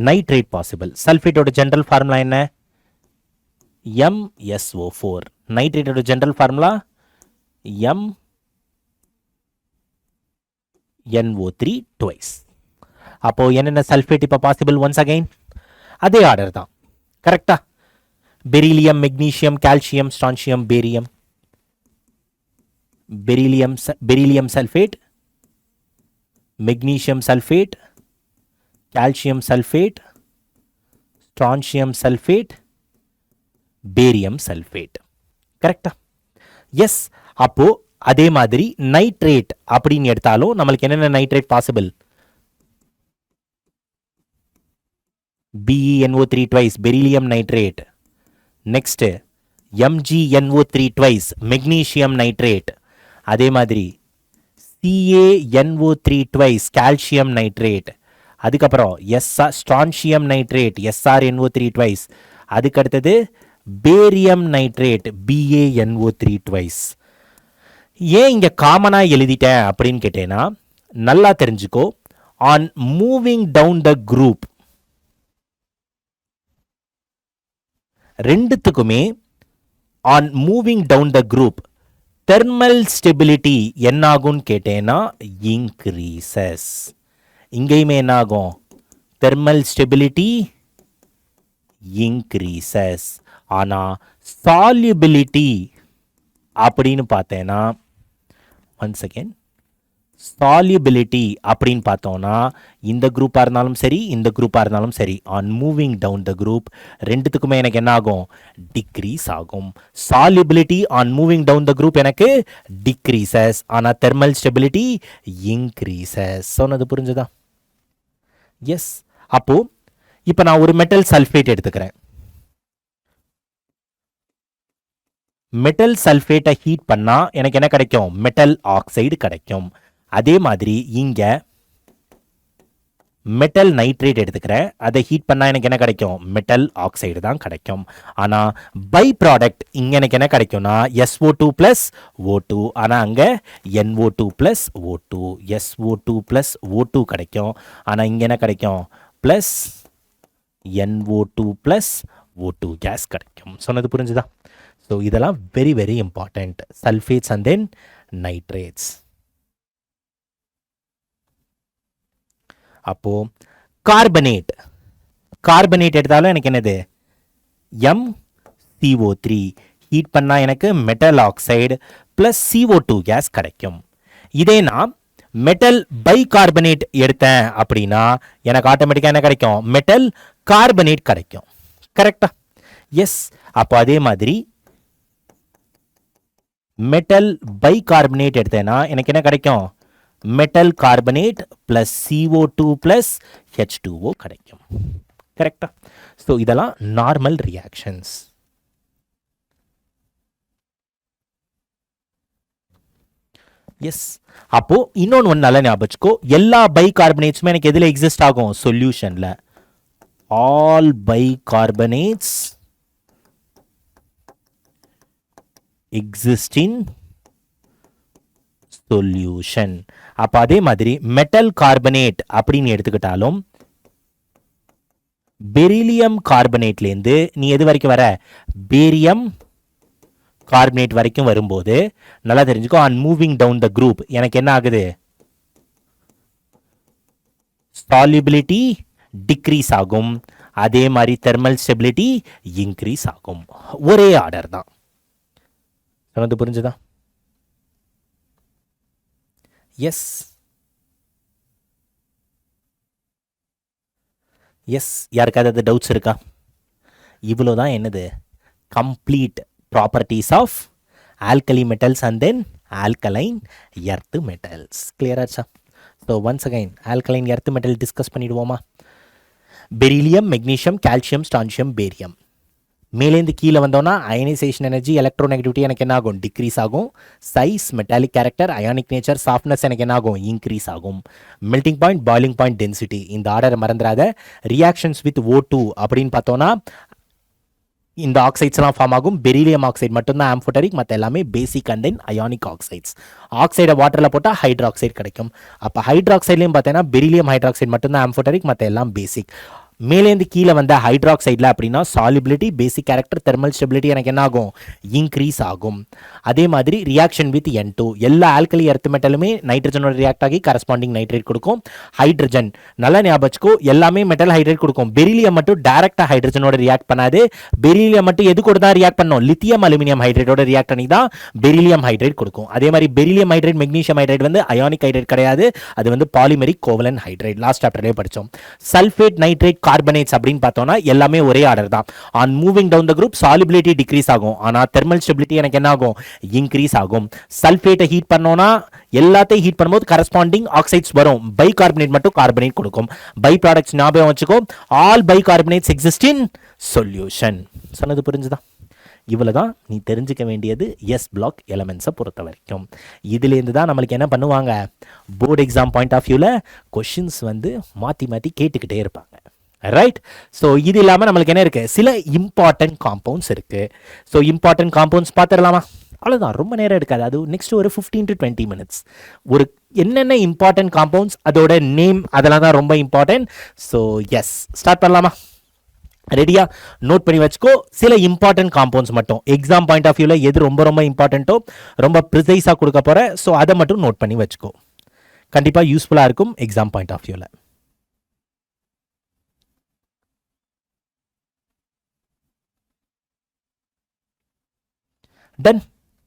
S1: நைட்ரேட் பாசிபிள்? சல்ஃபேட்டோட ஜெனரல் ஃபார்முலா என்ன? MSO4. நைட்ரேட்டோட ஜெனரல் ஃபார்முலா MnO3 ட்வைஸ். அப்போ என்னென்ன சல்ஃபேட் இப்போ பாசிபிள்? ஒன்ஸ் அகைன் அதே ஆர்டர் தான். கரெக்டா? Beryllium, magnesium, calcium, strontium, barium. Beryllium sulphate, magnesium sulphate, calcium sulphate, strontium sulphate, barium sulphate. கரெக்டா? எஸ். அப்போ அதே மாதிரி நைட்ரேட் அப்படின்னு எடுத்தாலும் நம்மளுக்கு என்னென்ன nitrate possible? BeNO3 twice, beryllium nitrate. Next, MgNO3 twice, magnesium nitrate. அதே மாதிரி CaNO3 twice, calcium nitrate. அதுக்கப்புறம் strontium nitrate, SrNO3 twice. அதுக்கடுத்தது பேரியம் நைட்ரேட், BaNO3 twice. ஏன் இங்க காமனா எழுதிட்டேன் அப்படின்னு கேட்டேன்னா, நல்லா தெரிஞ்சுக்கோ. On moving down the group, ரெண்டுத்துக்குமே on moving down the group thermal stability என்ன ஆகும்னு கேட்டேன்னா இன்க்ரீசஸ். இங்கேயுமே என்ன ஆகும்? Thermal stability increases. ஆனால் சால்யூபிலிட்டி அப்படின்னு பார்த்தேன்னா, ஒன்ஸ் அகேன், சால்யூபிலிட்டி அப்படின்னு பார்த்தோம்னா இந்த குரூப்பாக இருந்தாலும் சரி, இந்த குரூப்பாக இருந்தாலும் சரி, on moving down the group ரெண்டுத்துக்குமே எனக்கு என்ன ஆகும்? டிக்ரீஸ் ஆகும். Solubility on moving down the group எனக்கு டிக்ரீசஸ், ஆனால் தெர்மல் ஸ்டெபிலிட்டி இன்க்ரீசஸ். சொன்னது புரிஞ்சுதா? எஸ். அப்போ இப்போ நான் ஒரு மெட்டல் சல்ஃபேட் எடுத்துக்கிறேன். மெட்டல் சல்ஃபேட்டை ஹீட் பண்ணா எனக்கு என்ன கிடைக்கும்? மெட்டல் ஆக்சைடு கிடைக்கும். அதே மாதிரி இங்க மெட்டல் நைட்ரேட் எடுத்துக்கிறேன். அதை ஹீட் பண்ணா எனக்கு என்ன கிடைக்கும்? மெட்டல் ஆக்சைடு தான் கிடைக்கும். ஆனா பை ப்ராடக்ட் இங்க எனக்கு என்ன கிடைக்கும்னா SO2 பிளஸ் O2. ஆனா அங்க NO2 plus O2, SO2 plus O2 கிடைக்கும். ஆனா இங்க என்ன கிடைக்கும்? Plus NO2 plus O2 case கிடைக்கும். சொன்னது புரிஞ்சுதா? ஸோ இதெல்லாம் very very important. Sulphates and then nitrates. அப்போ கார்பனேட், கார்பனேட் எடுத்தாலும் எனக்கு என்னது? MCO3 ஹீட் பண்ணா எனக்கு metal oxide plus CO2 case கிடைக்கும். இதே நான் மெட்டல் பை கார்பனேட் எடுத்தேன் அப்படின்னா எனக்கு ஆட்டோமேட்டிக்காக என்ன கிடைக்கும்? மெட்டல் கார்பனேட் கிடைக்கும். கரெக்டா? எஸ். அப்போ அதே மாதிரி மெட்டல் பை கார்பனேட் எடுத்தேன்னா எனக்கு என்ன கிடைக்கும்? Metal carbonate plus CO2 plus H2O கிடைக்கும். கரெக்டா? ஸோ இதெல்லாம் நார்மல் ரியாக்ஷன்ஸ். எஸ். அப்போ இன்னொன்று ஒன்று நல்லா ஞாபகம் வச்சுக்கோ. எல்லா பை கார்பனேட்ஸுமே எனக்கு எதில் எக்ஸிஸ்ட் ஆகும்? சொல்யூஷன்ல. All bicarbonates exist in solution. அப்ப அதே மாதிரி மெட்டல் கார்பனேட் அப்படின்னு எடுத்துக்கிட்டாலும் பெரிலியம் கார்பனேட்லேருந்து நீ எது வரைக்கும் வர? பேரியம் கார்பனேட் வரைக்கும் வரும்போது நல்லா தெரிஞ்சுக்கோ, on moving down the group எனக்கு என்ன ஆகுது? சால்யூபிலிட்டி டிக்ரீஸ் ஆகும். அதே மாதிரி தெர்மல் ஸ்டெபிலிட்டி இன்க்ரீஸ் ஆகும். ஒரே ஆர்டர் தான். சொன்னது புரிஞ்சுதா? எஸ் எஸ், யாருக்காவது அது டவுட்ஸ் இருக்கா? இவ்வளோ தான் என்னது complete properties of alkali metals and then alkaline earth metals. கிளியராச்சா? So once again alkaline earth metal discuss பண்ணிடுவோமா? Beryllium, magnesium, calcium, strontium, barium. மேலேருந்து கீழே வந்தோன்னா அயனைசேஷன் எனர்ஜி, எலக்ட்ரோநெகட்டிவிட்டி எனக்கு என்ன ஆகும்? டிக்ரீஸ் ஆகும். Size, metallic character, ionic nature, softness எனக்கு என்ன ஆகும்? இன்க்ரீஸ் ஆகும். Melting point, boiling point, density, இந்த ஆர்டரை மறந்துடாத. ரியாக்ஷன்ஸ் வித் O2 அப்படின்னு பார்த்தோன்னா இந்த ஆக்சைட்ஸ்லாம் ஃபார்ம் ஆகும். பெரிலியம் ஆக்சைடு மட்டும்தான் ஆம்ஃபோட்டரிக், மற்ற எல்லாமே பேசிக் அண்ட் தென் அயானிக் ஆக்சைட்ஸ். ஆக்சைடை வாட்டரில் போட்டால் ஹைட்ராக்சைடு கிடைக்கும். அப்போ ஹைட்ராக்சைட்லையும் பார்த்தீங்கன்னா பெரிலியம் ஹைட்ராக்சைடு மட்டும்தான் ஆம்ஃபோட்டரிக், மற்ற எல்லாம் பேசிக். மேலேருந்து கீழே வந்த ஹைட்ராக்சைடில் அப்படின்னா solubility, basic character, thermal stability எனக்கு என்ன ஆகும்? இன்க்ரீஸ் ஆகும். அதே மாதிரி ரியாக்ஷன் வித் N2, எல்லா ஆல்கலி எர்த் மெட்டலுமே நைட்ரஜனோட ரியாக்ட் ஆகி கரஸ்பாண்டிங் நைட்ரேட் கொடுக்கும். ஹைட்ரஜன் நல்லா ஞாபகம், எல்லாமே மெட்டல் ஹைட்ரேட் கொடுக்கும். பெரிலியம் மட்டும் டைரக்டாக ஹைட்ரஜனோட ரியாக்ட் பண்ணாது. பெரிலியம் மட்டும் எது கூட தான் ரியாக்ட் பண்ணும்? லித்தியம் அலுமினியம் ஹைட்ரேட்டோட ரியாக்ட் பண்ணி தான் பெரிலியம் ஹைட்ரேட் கொடுக்கும். அதே மாதிரி பெரிலியம் ஹைட்ரேட், மெக்னீஷியம் ஹைட்ரேட் வந்து அயானிக் ஹைட்ரேட் கிடையாது, அது வந்து பாலிமெரிக் கோவலன்ட் ஹைட்ரேட். லாஸ்ட் சாப்டர்லேயே படித்தோம். சல்ஃபேட், நைட்ரேட், கார்பனேட்ஸ் அப்படின்னு பார்த்தோம்னா எல்லாமே ஒரே ஆர்டர் தான். On moving down the group solubility decrease ஆகும், ஆனால் தெர்மல் ஸ்டெபிலிட்டி எனக்கு என்ன ஆகும்? இன்க்ரீஸ் ஆகும். சல்ஃபேட்டை ஹீட் பண்ணோம்னா எல்லாத்தையும் ஹீட் பண்ணும்போது கரஸ்பாண்டிங் ஆக்சைட்ஸ் வரும். பை கார்பனேட் மட்டும் கார்பனேட் கொடுக்கும். பை ப்ராடக்ட்ஸ் ஞாபகம் வச்சுக்கோ. All bicarbonates exist in solution. சொன்னது புரிஞ்சுதா? இவ்வளோ தான் நீ தெரிஞ்சுக்க வேண்டியது எஸ் பிளாக் எலமெண்ட்ஸை பொறுத்த வரைக்கும். இதுலேருந்து தான் நம்மளுக்கு என்ன பண்ணுவாங்க? போர்டு எக்ஸாம் பாயிண்ட் ஆஃப் வியூவில் கொஷின்ஸ் வந்து மாற்றி மாற்றி கேட்டுக்கிட்டே இருப்பாங்க. ரைட். ஸோ இது இல்லாமல் நம்மளுக்கு என்ன இருக்குது? சில இம்பார்ட்டன்ட் காம்பவுண்ட்ஸ் இருக்குது. ஸோ இம்பார்ட்டன்ட் காம்பவுண்ட்ஸ் பார்த்துடலாமா? அவ்வளோதான், ரொம்ப நேரம் எடுக்காது. அது நெக்ஸ்ட் ஒரு 15 to 20 minutes. ஒரு என்னென்ன இம்பார்ட்டன்ட் காம்பவுண்ட்ஸ், அதோட நேம், அதெல்லாம் தான் ரொம்ப இம்பார்ட்டன்ட். ஸோ எஸ், ஸ்டார்ட் பண்ணலாமா? ரெடியா? நோட் பண்ணி வச்சுக்கோ. சில இம்பார்ட்டன்ட் காம்பவுண்ட்ஸ் மட்டும் எக்ஸாம் பாயிண்ட் ஆஃப் வியூவில் எது ரொம்ப ரொம்ப இம்பார்ட்டண்ட்டோ, ரொம்ப ப்ரிசைஸாக கொடுக்க போகிற. ஸோ அதை மட்டும் நோட் பண்ணி வச்சுக்கோ. கண்டிப்பாக யூஸ்ஃபுல்லாக இருக்கும் எக்ஸாம் பாயிண்ட் ஆஃப் வியூவில். டன்.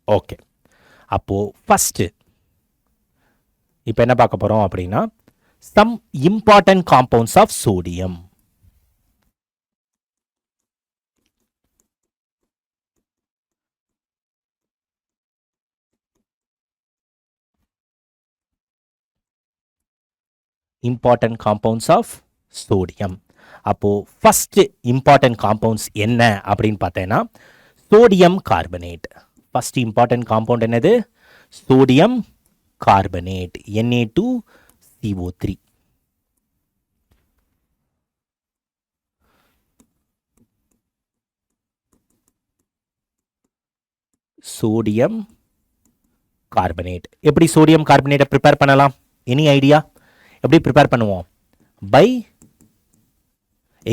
S1: ஓகே, அப்போ ஃபர்ஸ்ட் இப்போ என்ன பார்க்க போறோம் அப்படின்னா some important compounds of sodium. Important compounds of sodium. அப்போ ஃபர்ஸ்ட் இம்பார்ட்டன்ட் காம்பவுண்ட்ஸ் என்ன அப்படின்னு பார்த்தேன்னா sodium carbonate. First important compound என்னது? Sodium carbonate, Na2CO3. Sodium carbonate. எப்படி சோடியம் கார்பனேட்டை ப்ரிப்பேர் பண்ணலாம்? Any idea? எப்படி ப்ரிப்பேர் பண்ணுவோம்? பை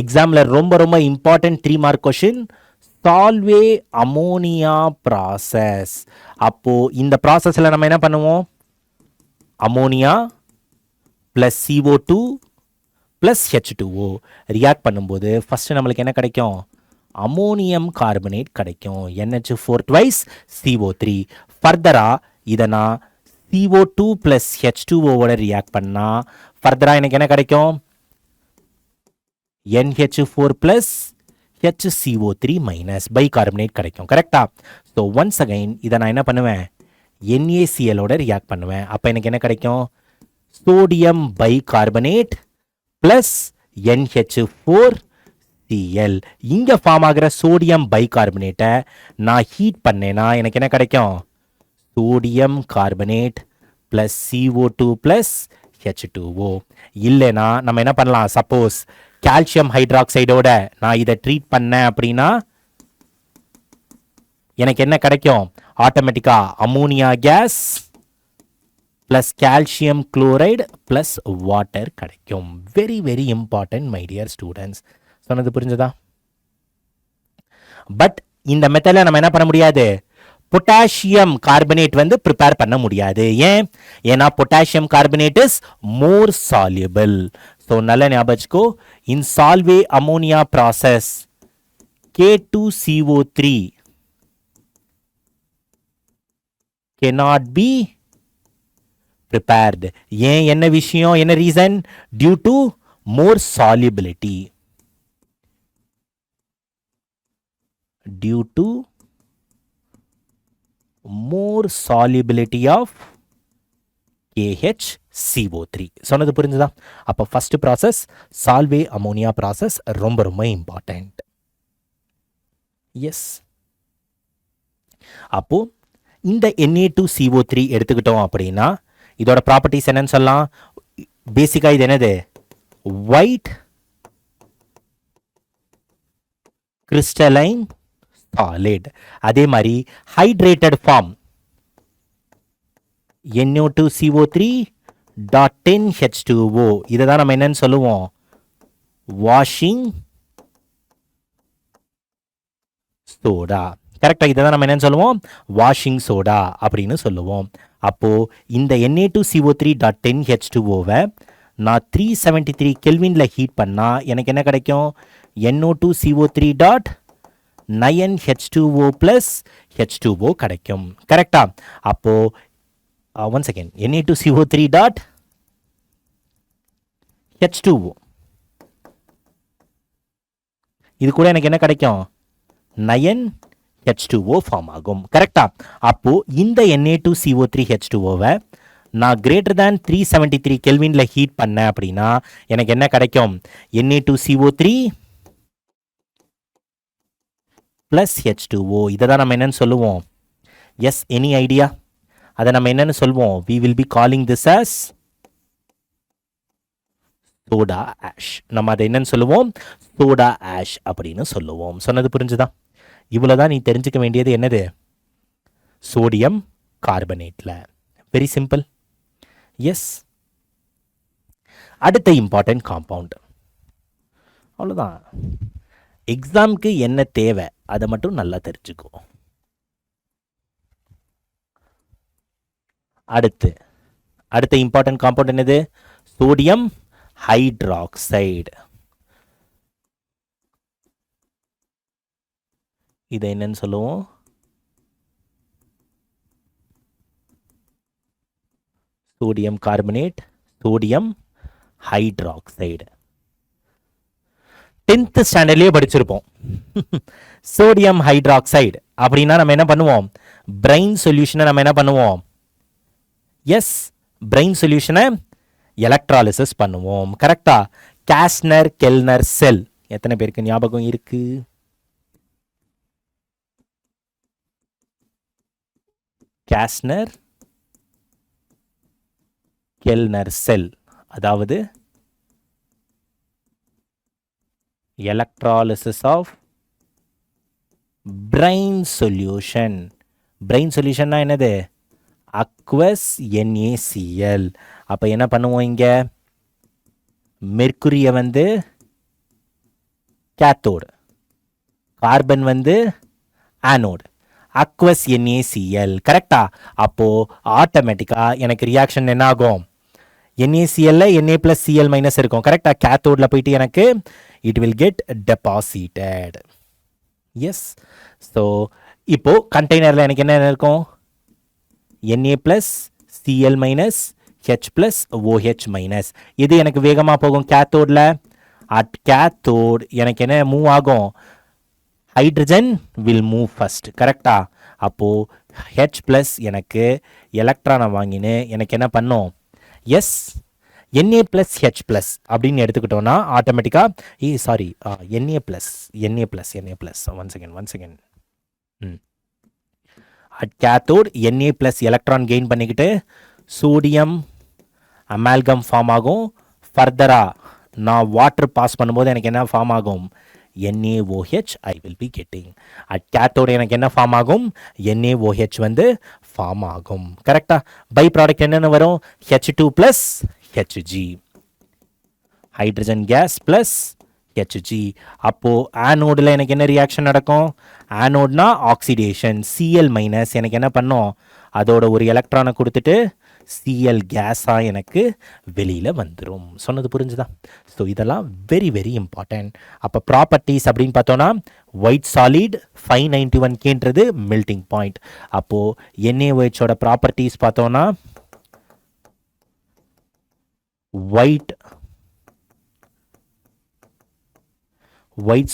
S1: எக்ஸாமில் ரொம்ப ரொம்ப important 3 mark question, Solvay ammonia process. அப்போது இந்த ப்ராசஸில் நம்ம என்ன பண்ணுவோம்? Ammonia plus CO2 plus H2O react பண்ணும்போது ஃபஸ்ட்டு நம்மளுக்கு என்ன கிடைக்கும்? அமோனியம் கார்பனேட் கிடைக்கும். NH4 twice CO3. ஃபர்தராக இதை நான் CO2 ப்ளஸ் H2Oவோட ரியாக்ட் பண்ணால் ஃபர்தராக எனக்கு என்ன கிடைக்கும்? NH4 plus HCO3 minus by carbonate கிடைக்கும். கரெக்டா? ஸோ ஒன்ஸ் அகைன் இதை நான் என்ன பண்ணுவேன்? NaClஓட ரியாக்ட் பண்ணுவேன். அப்போ எனக்கு என்ன கிடைக்கும்? Sodium bicarbonate plus NH4Cl. இங்கே ஃபார்ம் ஆகிற சோடியம் பை கார்பனேட்டை நான் ஹீட் பண்ணேன்னா எனக்கு என்ன கிடைக்கும்? Sodium carbonate plus CO2 plus H2O. இல்லைனா நம்ம என்ன பண்ணலாம்? சப்போஸ் கால்சியம் ஹைட்ராக்சைடோட நான் இதை ட்ரீட் பண்ணேன் அப்படின்னா எனக்கு என்ன கிடைக்கும்? ஆட்டோமேட்டிக்கா ammonia gas plus calcium chloride plus water கிடைக்கும். Very very important my dear students. சொன்னது புரிஞ்சதா? பட் இந்த மெத்தடில் நம்ம என்ன பண்ண முடியாது? பொட்டாசியம் கார்பனேட் வந்து ப்ரிப்பேர் பண்ண முடியாது. ஏன்? ஏன்னா potassium carbonate is more soluble. So நல்ல ஞாபகம், in Solvay ammonia process K2CO3 cannot be prepared. ஏன் என்ன விஷயம் என்ன reason due to more solubility due to more solubility of KHCO3 சொன்னது புரிஞ்சுதா அப்போ ஃபர்ஸ்ட் ப்ராசஸ் சால்வே அமோனியா ப்ராசஸ் ரொம்ப ரொம்ப இம்பார்ட்டன்ட் எஸ் அப்போ இந்த Na2CO3 எடுத்துக்கிட்டோம் அப்படின்னா இதோட ப்ராப்பர்ட்டிஸ் என்னன்னு சொல்லலாம் பேசிக்காக இது என்னது ஒயிட் கிறிஸ்டலைன் சாலிட் அதே மாதிரி ஹைட்ரேட்டட் ஃபார்ம் NO2CO3.10H2O இதை தான் நம்ம என்னன்னு சொல்லுவோம் வாஷிங் சோடா கரெக்டாக இதை தான் நம்ம என்னன்னு சொல்லுவோம் வாஷிங் சோடா அப்படின்னு சொல்லுவோம் அப்போது இந்த Na2CO3.10H2Oவை நான் 373 கெல்வினில் ஹீட் பண்ணால் எனக்கு என்ன கிடைக்கும் NO2CO3.9H2O + H2O கிடைக்கும் கரெக்டா அப்போது ஒன் செகண்ட் Na2CO3.H2O இது கூட எனக்கு என்ன கிடைக்கும் 9H2O ஃபார்ம் ஆகும் கரெக்டா அப்போ இந்த Na2CO3H2Oவை நான் greater than 373 கெல்வினில் ஹீட் பண்ணேன் அப்படின்னா எனக்கு என்ன கிடைக்கும் Na2CO3 + H2O இதை தான் நம்ம என்னன்னு சொல்லுவோம் எஸ் எனி ஐடியா அதை நம்ம என்னன்னு சொல்வோம் we will be calling this as soda ash நம்ம அதை என்னன்னு சொல்லுவோம் சோடா ஆஷ் அப்படின்னு சொல்லுவோம் சொன்னது புரிஞ்சுதா இவ்வளோதான் நீ தெரிஞ்சுக்க வேண்டியது என்னது சோடியம் கார்பனேட்டில் வெரி சிம்பிள் எஸ் அடுத்த இம்பார்ட்டன்ட் காம்பவுண்ட் அவ்வளோதான் எக்ஸாமுக்கு என்ன தேவை அதை மட்டும் நல்லா தெரிஞ்சுக்கோ அடுத்த இம்பார்ட்டன்ட் காம்பவுண்ட் என்னது சோடியம் ஹைட்ராக்சைடு இதை என்னன்னு சொல்லுவோம் sodium carbonate sodium hydroxide 10th ஸ்டாண்டர்ட்லேயே படிச்சிருப்போம் சோடியம் ஹைட்ராக்சைடு அப்படின்னா நம்ம என்ன பண்ணுவோம் பிரைன் சொல்யூஷனை நம்ம என்ன பண்ணுவோம் எஸ் பிரைன் சொல்யூஷனை எலக்ட்ராலிசிஸ் பண்ணுவோம் கரெக்டா காஸ்னர் கெல்னர் செல் எத்தனை பேருக்கு ஞாபகம் இருக்கு காஸ்னர் கெல்னர் செல் அதாவது electrolysis of brine solution brine சொல்யூஷன்னா என்னது அக்வஸ் NaCl அப்போ என்ன பண்ணுவோம் இங்கே மெர்க்குரியை வந்து கேத்தோடு கார்பன் வந்து ஆனோடு அக்வஸ் NaCl கரெக்டா அப்போது ஆட்டோமேட்டிக்காக எனக்கு ரியாக்ஷன் என்ன ஆகும் NaCl Na + Cl - இருக்கும் கரெக்டா கேத்தோடில் போயிட்டு எனக்கு it will get deposited yes so இப்போது கண்டெய்னரில் எனக்கு என்ன இருக்கும் Na + Cl - H + OH - இது எனக்கு வேகமாக போகும் கேத்தோடில் அட் கேத்தோட் எனக்கு என்ன மூவ் ஆகும் ஹைட்ரஜன் வில் மூவ் ஃபர்ஸ்ட் கரெக்டா அப்போது H+ எனக்கு எலக்ட்ரானை வாங்கினு எனக்கு என்ன பண்ணும் எஸ் Na + H+ அப்படின்னு எடுத்துக்கிட்டோன்னா ஆட்டோமேட்டிக்காக sorry Na+ one second at cathode Na + electron gain பண்ணிக்கிட்டு சோடியம் அமால்கம் ஃபார்ம் ஆகும் ஃபர்தராக நான் வாட்டர் பாஸ் பண்ணும்போது எனக்கு என்ன ஃபார்ம் ஆகும் NaOH I will be getting at cathode எனக்கு என்ன ஃபார்ம் ஆகும் NaOH வந்து ஃபார்ம் ஆகும் கரெக்டா பை ப்ராடக்ட் என்னென்ன வரும் H2 + Hg hydrogen case plus Hg அப்போது ஆனோடில் எனக்கு என்ன ரியாக்ஷன் நடக்கும் ஆனோட்னா ஆக்சிடேஷன் Cl - எனக்கு என்ன பண்ணும் அதோட ஒரு எலக்ட்ரானை கொடுத்துட்டு Cl கேஸாக எனக்கு வெளியில் வந்துடும் சொன்னது புரிஞ்சுதா ஸோ இதெல்லாம் வெரி வெரி இம்பார்ட்டன்ட் அப்போ ப்ராப்பர்ட்டிஸ் அப்படின்னு பார்த்தோன்னா ஒயிட் சாலிட் 591Kன்றது மெல்டிங் பாயிண்ட் அப்போது NaOHோட ப்ராப்பர்ட்டிஸ் பார்த்தோன்னா white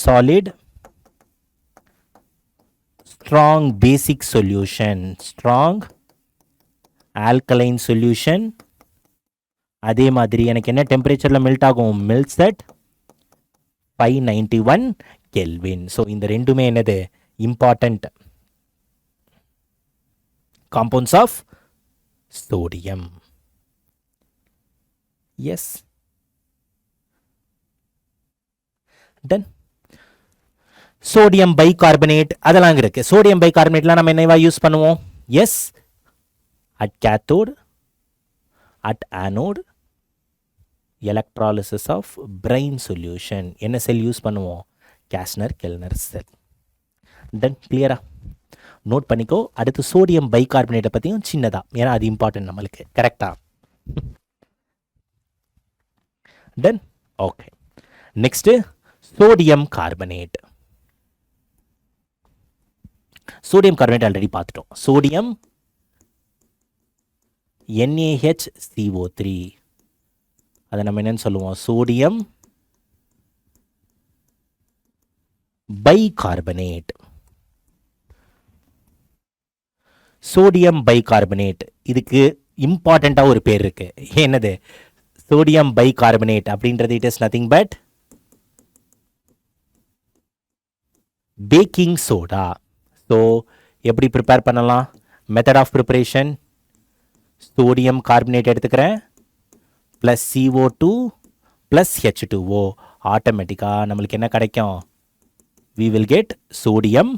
S1: solid, strong basic solution, strong alkaline solution. அதே மாதிரி எனக்கு என்ன டெம்பரேச்சரில் மெல்ட் ஆகும்? Melts at 591 kelvin. ஸோ இந்த ரெண்டுமே என்னது? Important compounds of sodium. Yes. Then sodium bicarbonate அதெல்லாம் இருக்கு. சோடியம் பைகார்பனேட்லாம் நம்ம என்னவா யூஸ் பண்ணுவோம்? Yes, at cathode, at anode, electrolysis of brine solution. என்ன செல் யூஸ் பண்ணுவோம்? கேஸ்னர் கெல்னர் செல். தென் கிளியரா நோட் பண்ணிக்கோ. அடுத்து சோடியம் பைகார்பனேட்டை பற்றியும் சின்னதா, ஏன்னா அது இம்பார்ட்டன்ட் நம்மளுக்கு. கரெக்டா? Then okay, next sodium carbonate. Sodium carbonate already பார்த்துட்டோம். சோடியம் NaHCO3, அதை நம்ம என்னன்னு சொல்லுவோம்? Sodium bicarbonate. சோடியம் பைகார்பனேட் இதுக்கு இம்பார்ட்டண்டா ஒரு பேர் இருக்கு. என்னது? சோடியம் பைகார்பனேட் அப்படின்றது it is nothing but baking soda. So எப்படி ப்ரிப்பேர் பண்ணலாம்? Method of preparation, sodium carbonate எடுத்துக்கிறேன் ப்ளஸ் CO2 ப்ளஸ் H2O. ஆட்டோமேட்டிக்காக நம்மளுக்கு என்ன கிடைக்கும்? we will get sodium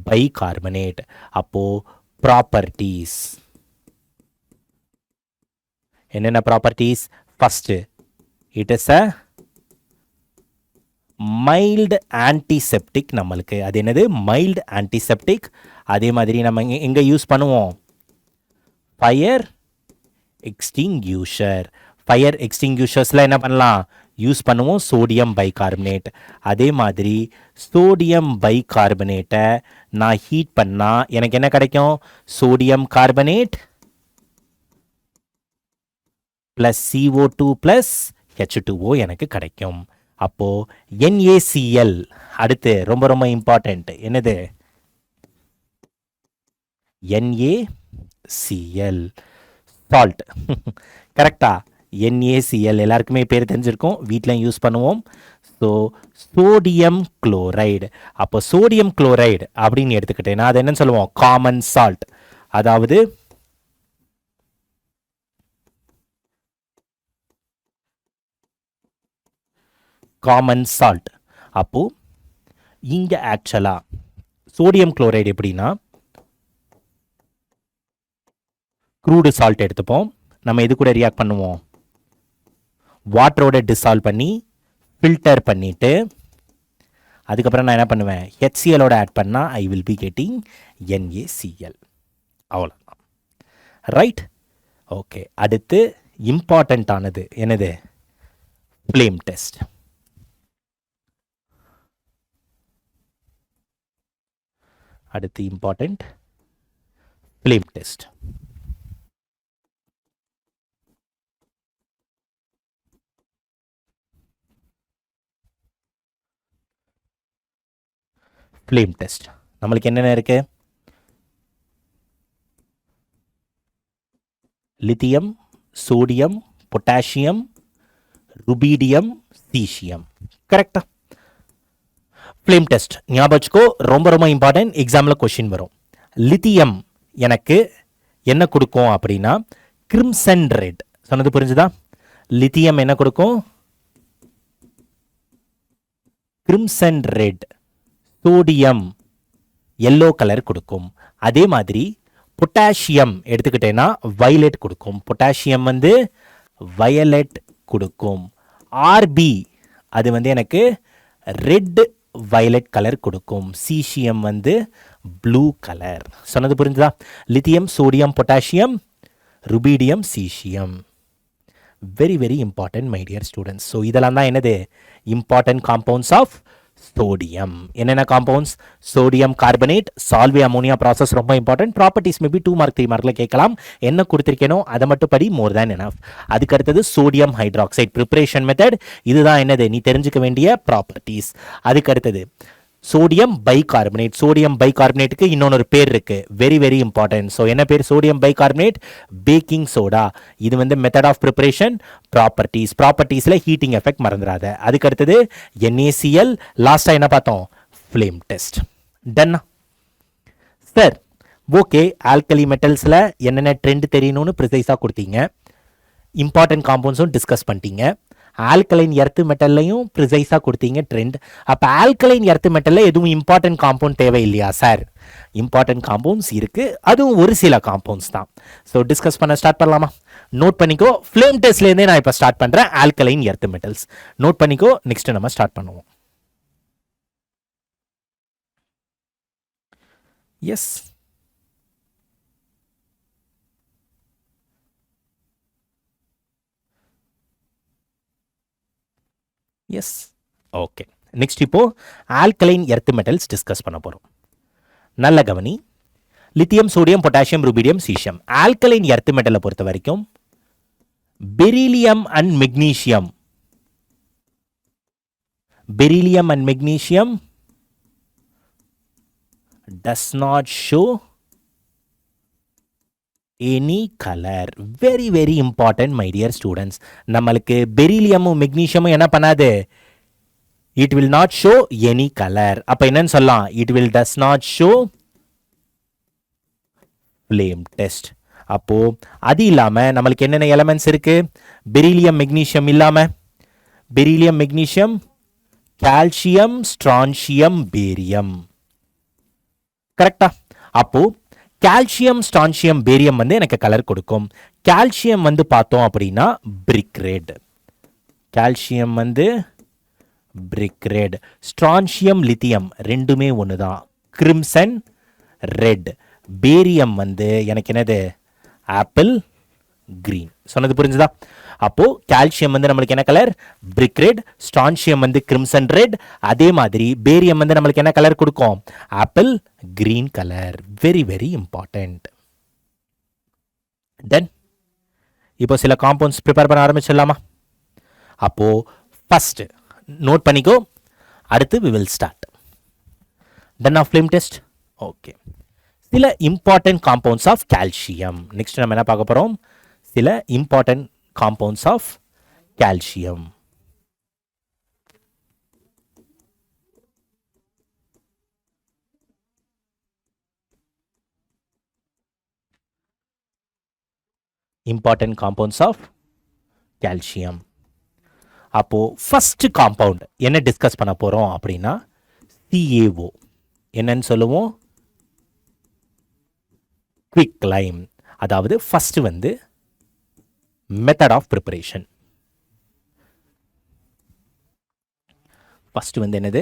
S1: bicarbonate. அப்போது ப்ராப்பர்ட்டீஸ் என்னென்ன properties? First, it is a mild antiseptic. நம்மளுக்கு அது என்னது? Mild antiseptic. அதே மாதிரி நம்ம எங்கே யூஸ் பண்ணுவோம்? Fire extinguisher. ஃபயர் எக்ஸ்டிங்யூஷர்ஸில் என்ன பண்ணலாம்? யூஸ் பண்ணுவோம் சோடியம் பைகார்பனேட். அதே மாதிரி சோடியம் பைகார்பனேட்டை நான் ஹீட் பண்ணால் எனக்கு என்ன கிடைக்கும்? Sodium carbonate plus CO2 plus H2O எனக்கு கிடைக்கும். அப்போது NaCl. அடுத்து ரொம்ப ரொம்ப இம்பார்ட்டண்ட், என்னது? NaCl salt. கரெக்டா? NaCl எல்லாருக்குமே பேர் தெரிஞ்சிருக்கும், வீட்டில் யூஸ் பண்ணுவோம். So sodium chloride. அப்போ சோடியம் குளோரைடு அப்படின்னு எடுத்துக்கிட்டேன்னா அது என்னன்னு சொல்லுவோம்? Common salt. அதாவது காமன் சால்ட். அப்போ இங்கே ஆக்சுவலாக சோடியம் குளோரைடு எப்படின்னா க்ரூடு சால்ட் எடுத்துப்போம். நம்ம இது கூட ரியாக்ட் பண்ணுவோம், வாட்டரோட டிசால்வ் பண்ணி ஃபில்டர் பண்ணிவிட்டு அதுக்கப்புறம் நான் என்ன பண்ணுவேன்? HClோட ஆட் பண்ணால் I will be getting NaCl. அவ்வளோதான். ரைட்? ஓகே. அடுத்து இம்பார்ட்டண்ட்டானது என்னது? Flame test. அடுத்து important flame test. Flame test நம்மளுக்கு என்னென்ன இருக்கு? Lithium, sodium, potassium, rubidium, caesium. கரெக்டா? ஃப்ளேம் டெஸ்ட் ஞாபகம் வச்சுக்கோ, ரொம்ப ரொம்ப இம்பார்ட்டன்ட். எக்ஸாமில் கொஷின் வரும். லித்தியம் எனக்கு என்ன கொடுக்கும் அப்படின்னா கிரிம்சன் ரெட். சொன்னது புரிஞ்சுதா? லித்தியம் என்ன கொடுக்கும்? Crimson red. Sodium yellow colour கொடுக்கும். அதே மாதிரி பொட்டாசியம் எடுத்துக்கிட்டேன்னா வயலட் கொடுக்கும். பொட்டாசியம் வந்து வயலட் கொடுக்கும். ஆர்பி அது வந்து எனக்கு ரெட் வயலட் கலர் கொடுக்கும். சீசியம் வந்து ப்ளூ கலர். சொன்னது புரிஞ்சுதா? Lithium, sodium, potassium, rubidium, caesium. Very very important my dear students. So இதெல்லாம் தான் என்னது? Important compounds of sodium. என்னென்ன compounds? Sodium carbonate, Solvay ammonia process ரொம்ப இம்பார்ட்டன்ட். ப்ராப்பர்ட்டிஸ் மேபி 2 மார்க் 3 மார்க்ல கேட்கலாம். என்ன கொடுத்திருக்கேனோ அதை மட்டும் படி, மோர் தேன் எனஃப். அதுக்கு அடுத்தது சோடியம் ஹைட்ராக்சைடு ப்ரிப்பரேஷன் மெத்தட். இதுதான் என்னது நீ தெரிஞ்சுக்க வேண்டிய ப்ராப்பர்ட்டிஸ். அதுக்கு அடுத்தது சோடியம் பைகார்பனேட். சோடியம் பைகார்பனேட்டுக்கு இன்னொரு பேர் இருக்கு, வெரி வெரி இம்பார்ட்டன்ட். ஸோ என்ன பேர்? Sodium bicarbonate baking soda. இது வந்து மெத்தட் ஆஃப் ப்ரிப்பரேஷன். ப்ராப்பர்ட்டிஸ், ப்ராப்பர்ட்டிஸ்ல ஹீட்டிங் எஃபெக்ட் மறந்துடாத. அதுக்கு அடுத்தது NaCl. லாஸ்டா என்ன பார்த்தோம்? Flame test. டன்னா சார்? ஓகே, ஆல்கலி மெட்டல்ஸ்ல என்னென்ன ட்ரெண்ட் தெரியணும்னு ப்ரிசைஸாக கொடுத்தீங்க. இம்பார்ட்டன்ட் காம்பவுண்ட்ஸும் டிஸ்கஸ் பண்ணிட்டீங்க. ஆல்கலைன் எர்த்து மெட்டல்லையும் ப்ரிசைஸாக கொடுத்தீங்க ட்ரெண்ட். அப்போ ஆல்கலைன் எர்த்து மெட்டலில் எதுவும் இம்பார்ட்டன்ட் காம்பவுண்ட் தேவை இல்லையா சார்? இம்பார்ட்டன்ட் காம்பவுண்ட்ஸ் இருக்குது, அதுவும் ஒரு சில காம்பவுண்ட்ஸ் தான். ஸோ டிஸ்கஸ் பண்ண ஸ்டார்ட் பண்ணலாமா? நோட் பண்ணிக்கோ, ஃப்ளேம் டெஸ்ட்லேருந்தே நான் இப்போ ஸ்டார்ட் பண்ணுறேன். ஆல்கலைன் எர்த்து மெட்டல்ஸ் நோட் பண்ணிக்கோ. நெக்ஸ்ட் நம்ம ஸ்டார்ட் பண்ணுவோம். Yes, yes, okay. நெக்ஸ்ட் இப்போ ஆல்கலைன் எர்த் மெட்டல்ஸ் டிஸ்கஸ் பண்ண போகிறோம். நல்ல கவனி. Lithium, sodium, potassium, rubidium, caesium. Alkaline earth மெட்டலை பொறுத்த வரைக்கும் beryllium and magnesium. Beryllium and magnesium does not show any color. very very important my dear students. நம்மளுக்கு பெரிலியமும் மெக்னீசியமும் என்ன பண்ணாது? it will not show any color. அப்ப என்னன்னு சொல்லலாம்? it will does not show flame test. அப்போ அது இல்லாம நம்மளுக்கு என்னென்ன எலிமெண்ட்ஸ் இருக்கு? பெரிலியம் மெக்னீசியம் இல்லாம beryllium magnesium, calcium, strontium, barium. கரெக்டா? அப்போ கால்சியம், ஸ்ட்ரான்சியம், பேரியம் வந்து எனக்கு கலர் கொடுக்கும். கால்சியம் வந்து பார்த்தோம் அப்படின்னா பிரிக் ரெட். கால்சியம் வந்து பிரிக் ரெட். ஸ்ட்ரான்சியம், லித்தியம் ரெண்டுமே ஒன்று தான், கிரிம்சன் ரெட். பேரியம் வந்து எனக்கு என்னது? Apple green. சொன்னது புரிஞ்சுதா? அப்போ கால்சியம் வந்து நம்மளுக்கு என்ன கலர்? Brick red. ஸ்ட்ரான்சியம் வந்து கிரிம்சன் ரெட். அதே மாதிரி பேரியம் வந்து நம்மளுக்கு என்ன கலர் கொடுக்கும்? Apple green colour. Very very important. Then இப்போ சில காம்பவுண்ட்ஸ் ப்ரிப்பேர் பண்ண ஆரம்பிச்சிடலாமா? அப்போ ஃபர்ஸ்ட் நோட் பண்ணிக்கோ, அடுத்து we will start. Then of flame test. Okay. சில important compounds of calcium. Next நம்ம என்ன பார்க்க போறோம்? சில important compounds of calcium. Important compounds of calcium. அப்போ ஃபர்ஸ்ட் காம்பவுண்ட் என்ன டிஸ்கஸ் பண்ண போறோம் அப்படின்னா CaO. என்னன்னு சொல்லுவோம்? Quick lime. அதாவது ஃபர்ஸ்ட் வந்து மெத்தட் ஆஃப் ப்ரிப்பரேஷன். ஃபர்ஸ்ட் வந்து என்னது?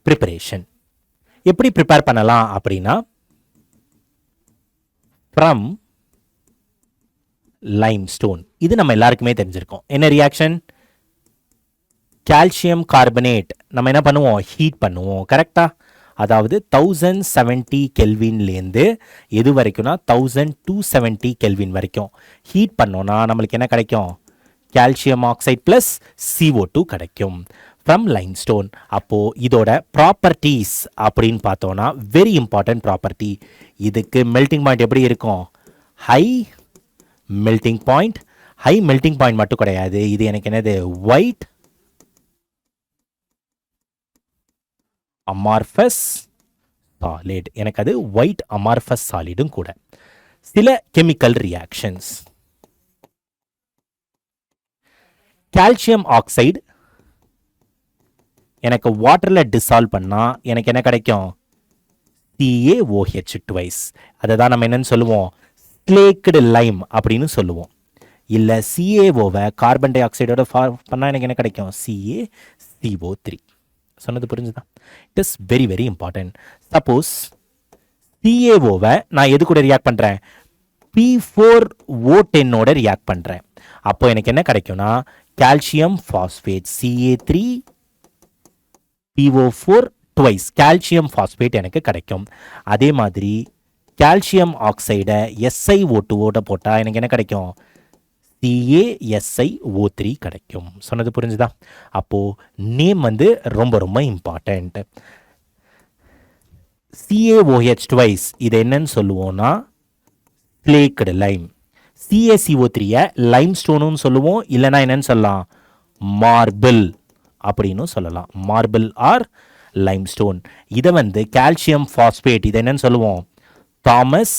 S1: ப்ரிப்பரேஷன். எப்படி ப்ரிப்பேர் பண்ணலாம் அப்படின்னா ஃப்ரம் லைம்ஸ்டோன். இது நம்ம எல்லாருக்குமே தெரிஞ்சிருக்கோம். என்ன ரியாக்ஷன்? கால்சியம் கார்பனேட் நம்ம என்ன பண்ணுவோம்? ஹீட் பண்ணுவோம். கரெக்டா? அதாவது 1070 கெல்வின்லேருந்து எது வரைக்கும்னா 1270 கெல்வின் வரைக்கும் ஹீட் பண்ணோன்னா நம்மளுக்கு என்ன கிடைக்கும்? கால்சியம் ஆக்சைடு ப்ளஸ் CO2 கிடைக்கும் ஃப்ரம் லைம்ஸ்டோன். அப்போது இதோட ப்ராப்பர்ட்டிஸ் அப்படின்னு பார்த்தோன்னா வெரி இம்பார்ட்டன்ட் ப்ராப்பர்ட்டி. இதுக்கு மெல்டிங் பாயிண்ட் எப்படி இருக்கும்? High melting point. High melting point மட்டும் கிடையாது, இது எனக்கு என்னது? White amorphous solid. எனக்கு அது ஒயிட் அமார்ஃபஸ் சாலிடும் கூட. சில கெமிக்கல் ரியாக்ஷன்ஸ். கால்சியம் ஆக்சைடு எனக்கு வாட்டர்ல டிசால்வ் பண்ணா எனக்கு என்ன கிடைக்கும்? CaOH twice. அதை தான் நம்ம என்னன்னு சொல்லுவோம்? ஸ்லேக்டு லைம் அப்படின்னு சொல்லுவோம். இல்லை CaOவை கார்பன் டை ஆக்சைடோட பண்ணால் எனக்கு என்ன கிடைக்கும்? CaCO3. சொன்னது புரிஞ்சுதான்? It is very very important. Suppose CaOவை நான் எது கூட ரியாக்ட் பண்ணுறேன்? P4O10 ரியாக்ட் பண்ணுறேன். அப்போ எனக்கு என்ன கிடைக்கும்னா calcium phosphate CA3 PO4 twice calcium phosphate எனக்கு கிடைக்கும். அதே மாதிரி கால்சியம் ஆக்சைடை SiO2ஓட போட்டால் எனக்கு என்ன கிடைக்கும்? CaSiO3 கிடைக்கும். சொன்னது புரிஞ்சுதா? அப்போது நேம் வந்து ரொம்ப ரொம்ப இம்பார்ட்டண்ட். CaOH ட்வைஸ் இது என்னன்னு சொல்லுவோம்னா ஸ்லேக்டு லைம். CaCO3 லைம் ஸ்டோனுன்னு சொல்லுவோம், இல்லைனா என்னன்னு சொல்லலாம்? மார்பிள் அப்படின்னு சொல்லலாம். Marble or limestone. இதை வந்து கால்சியம் ஃபாஸ்பேட் இதை என்னன்னு சொல்லுவோம்? Thomas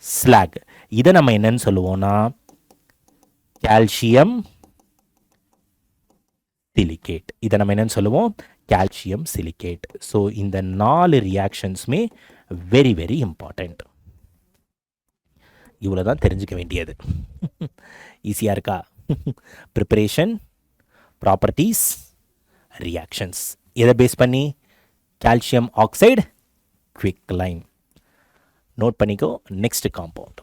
S1: slag. இதை நம்ம என்னன்னு சொல்லுவோம்னா கால்சியம் சிலிகேட். இதை நம்ம என்னன்னு சொல்லுவோம்? Calcium silicate. ஸோ இந்த 4 ரியாக்ஷன்ஸுமே வெரி வெரி இம்பார்ட்டண்ட். இவ்வளோ தான் தெரிஞ்சுக்க வேண்டியது. ஈஸியாக இருக்கா? Preparation, properties, reactions. எதை பேஸ் பண்ணி? Calcium oxide, quick lime. Note பண்ணிக்கோ. Next compound.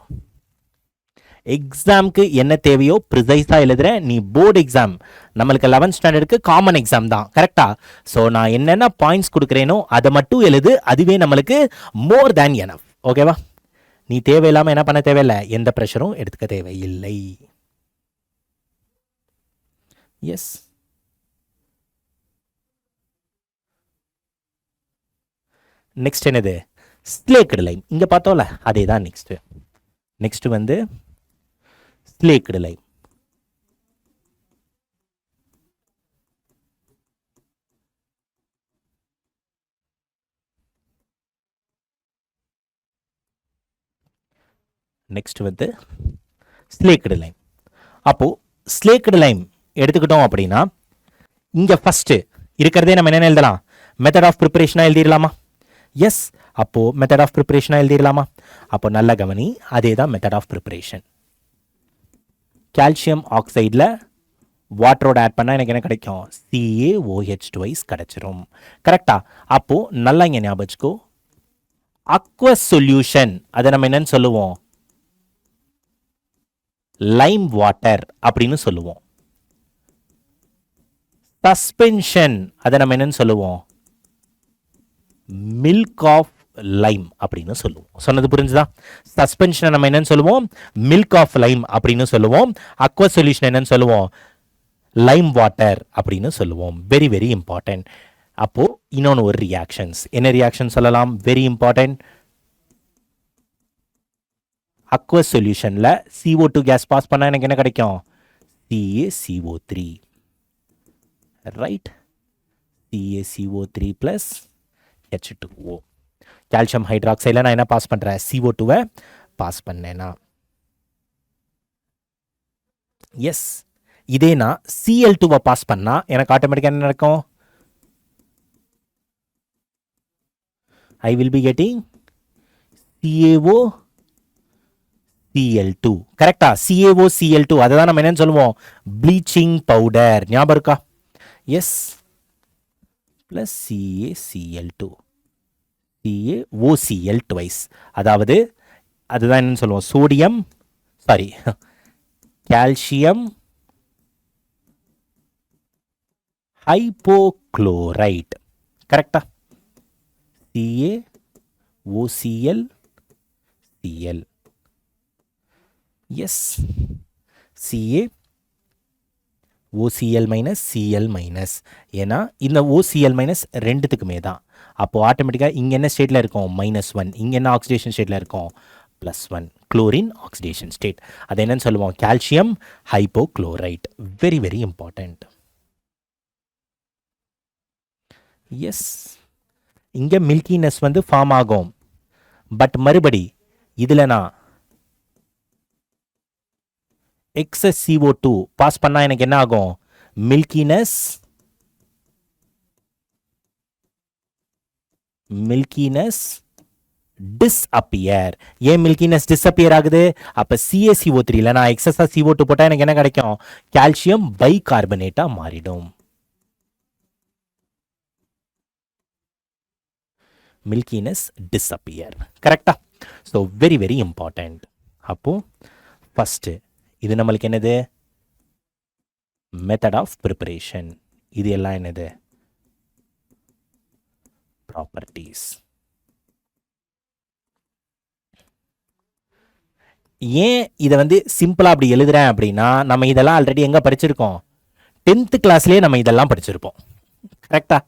S1: எக்ஸாமுக்கு என்ன தேவையோ ப்ரிசைஸாக எழுதுகிறேன். நீ போர்டு எக்ஸாம் நம்மளுக்கு 11th ஸ்டாண்டர்டுக்கு காமன் எக்ஸாம் தான், கரெக்டா? ஸோ நான் என்னென்ன பாயிண்ட்ஸ் கொடுக்குறேனோ அதை மட்டும் எழுது. அதுவே நம்மளுக்கு மோர் தேன் எனஃப். ஓகேவா? நீ தேவையில்லாமல் என்ன பண்ண தேவையில்லை, எந்த ப்ரெஷரும் எடுத்துக்க தேவையில்லை. எஸ். நெக்ஸ்ட் என்னது? Slaked lime. இங்கே பார்த்தோம்ல, அதே தான் நெக்ஸ்ட்டு. நெக்ஸ்ட்டு வந்து ஸ்லேக்டு லைம். நெக்ஸ்ட் வந்து ஸ்லேக்டு லைம். அப்போது ஸ்லேக்டு லைம் எடுத்துக்கிட்டோம் அப்படின்னா இங்கே ஃபஸ்ட்டு இருக்கிறதே நம்ம என்ன எழுதலாம்? மெத்தட் ஆஃப் ப்ரிப்பரேஷனாக எழுதிடலாமா? எஸ். அப்போது மெத்தட் ஆஃப் ப்ரிப்பரேஷனாக எழுதிடலாமா? அப்போ நல்ல கவனி, அதே தான் மெத்தட் ஆஃப் ப்ரிப்பரேஷன். கால்சியம் ஆக்சைடில் வாட்டரோட ஆட் பண்ணால் எனக்கு என்ன கிடைக்கும்? CaOH ட்வைஸ் கிடச்சிரும். கரெக்டா? அப்போது நல்லா இங்கே ஞாபகம் வச்சுக்கோ. அக்வஸ் சொல்யூஷன் அதை நம்ம என்னன்னு சொல்லுவோம்? லைம் வாட்டர் அப்படின்னு சொல்லுவோம். சஸ்பென்ஷன் அதை நம்ம என்னன்னு சொல்லுவோம்? மில்க் ஆஃப் லைம் அப்படின்னு சொல்லுவோம். சொன்னது புரிஞ்சுதா? சஸ்பென்ஷனை நம்ம என்னன்னு சொல்லுவோம்? மில்க் ஆஃப் லைம் அப்படின்னு சொல்லுவோம். அக்வஸ் சொல்யூஷன் என்னன்னு சொல்லுவோம்? லைம் வாட்டர் அப்படின்னு சொல்லுவோம். Very very important. அப்போது இன்னொன்று ஒரு ரியாக்ஷன்ஸ். என்ன ரியாக்ஷன் சொல்லலாம்? Very important. அக்வஸ் சொல்யூஷனில் CO2 கேஸ் பாஸ் பண்ணால் எனக்கு என்ன கிடைக்கும்? CaCO3. Right? CaCO3 plus H2O. Calcium ஹைட்ராக்சைடில் நான் என்ன பாஸ் பண்ணுறேன்? CO2வை பாஸ் பண்ணேன்னா. எஸ். இதே நான் Cl2வை பாஸ் பண்ணால் எனக்கு ஆட்டோமேட்டிக்காக என்ன நடக்கும்? I will be getting CaOCl2. கரெக்டா? CaOCl2 அதை தான் நம்ம என்னன்னு சொல்லுவோம்? Bleaching powder. ஞாபகம் இருக்கா? Yes. Plus CaCl2. CaOCl twice. அதாவது அதுதான் என்னன்னு சொல்லுவோம்? Sodium calcium hypochlorite. கரெக்டா? CaOCl Cl. Yes. CaOCl minus Cl minus. ஏன்னா இந்த OCl மைனஸ் ரெண்டுத்துக்குமே தான். அப்போது ஆட்டோமேட்டிக்காக இங்கே என்ன ஸ்டேட்டில் இருக்கும்? -1. இங்கே என்ன ஆக்சிடேஷன் ஸ்டேட்டில் இருக்கும்? +1. Chlorine oxidation state. அது என்னன்னு சொல்லுவோம்? Calcium hypochlorite. Very very important. Yes. இங்கே மில்கினஸ் வந்து ஃபார்ம் ஆகும். பட் மறுபடி இதில் நான் எக்ஸஸ் CO2 பாஸ் பண்ணால் எனக்கு என்ன ஆகும்? மில்கினஸ் டிஸ்அப்பியர். ஏன் மில்கினஸ் டிஸ்அப்பியர் ஆகுது? அப்போ CaCO3ல நான் எக்ஸஸா CO2 போட்டால் எனக்கு என்ன கிடைக்கும்? கால்சியம் பைகார்பனேட்டாக மாறிடும். Milkiness disappear. கரெக்டா? So very very important. அப்போது ஃபஸ்ட்டு இது நம்மளுக்கு என்னது? Method of preparation. இது எல்லாம் என்னது? ப்ராப்பர்ட்டிஸ். ஏன் இதை வந்து சிம்பிளாக அப்படி எழுதுறேன் அப்படின்னா, நம்ம இதெல்லாம் ஆல்ரெடி எங்கே படிச்சிருக்கோம்? 10th கிளாஸ்லேயே நம்ம இதெல்லாம் படிச்சிருப்போம். கரெக்டாக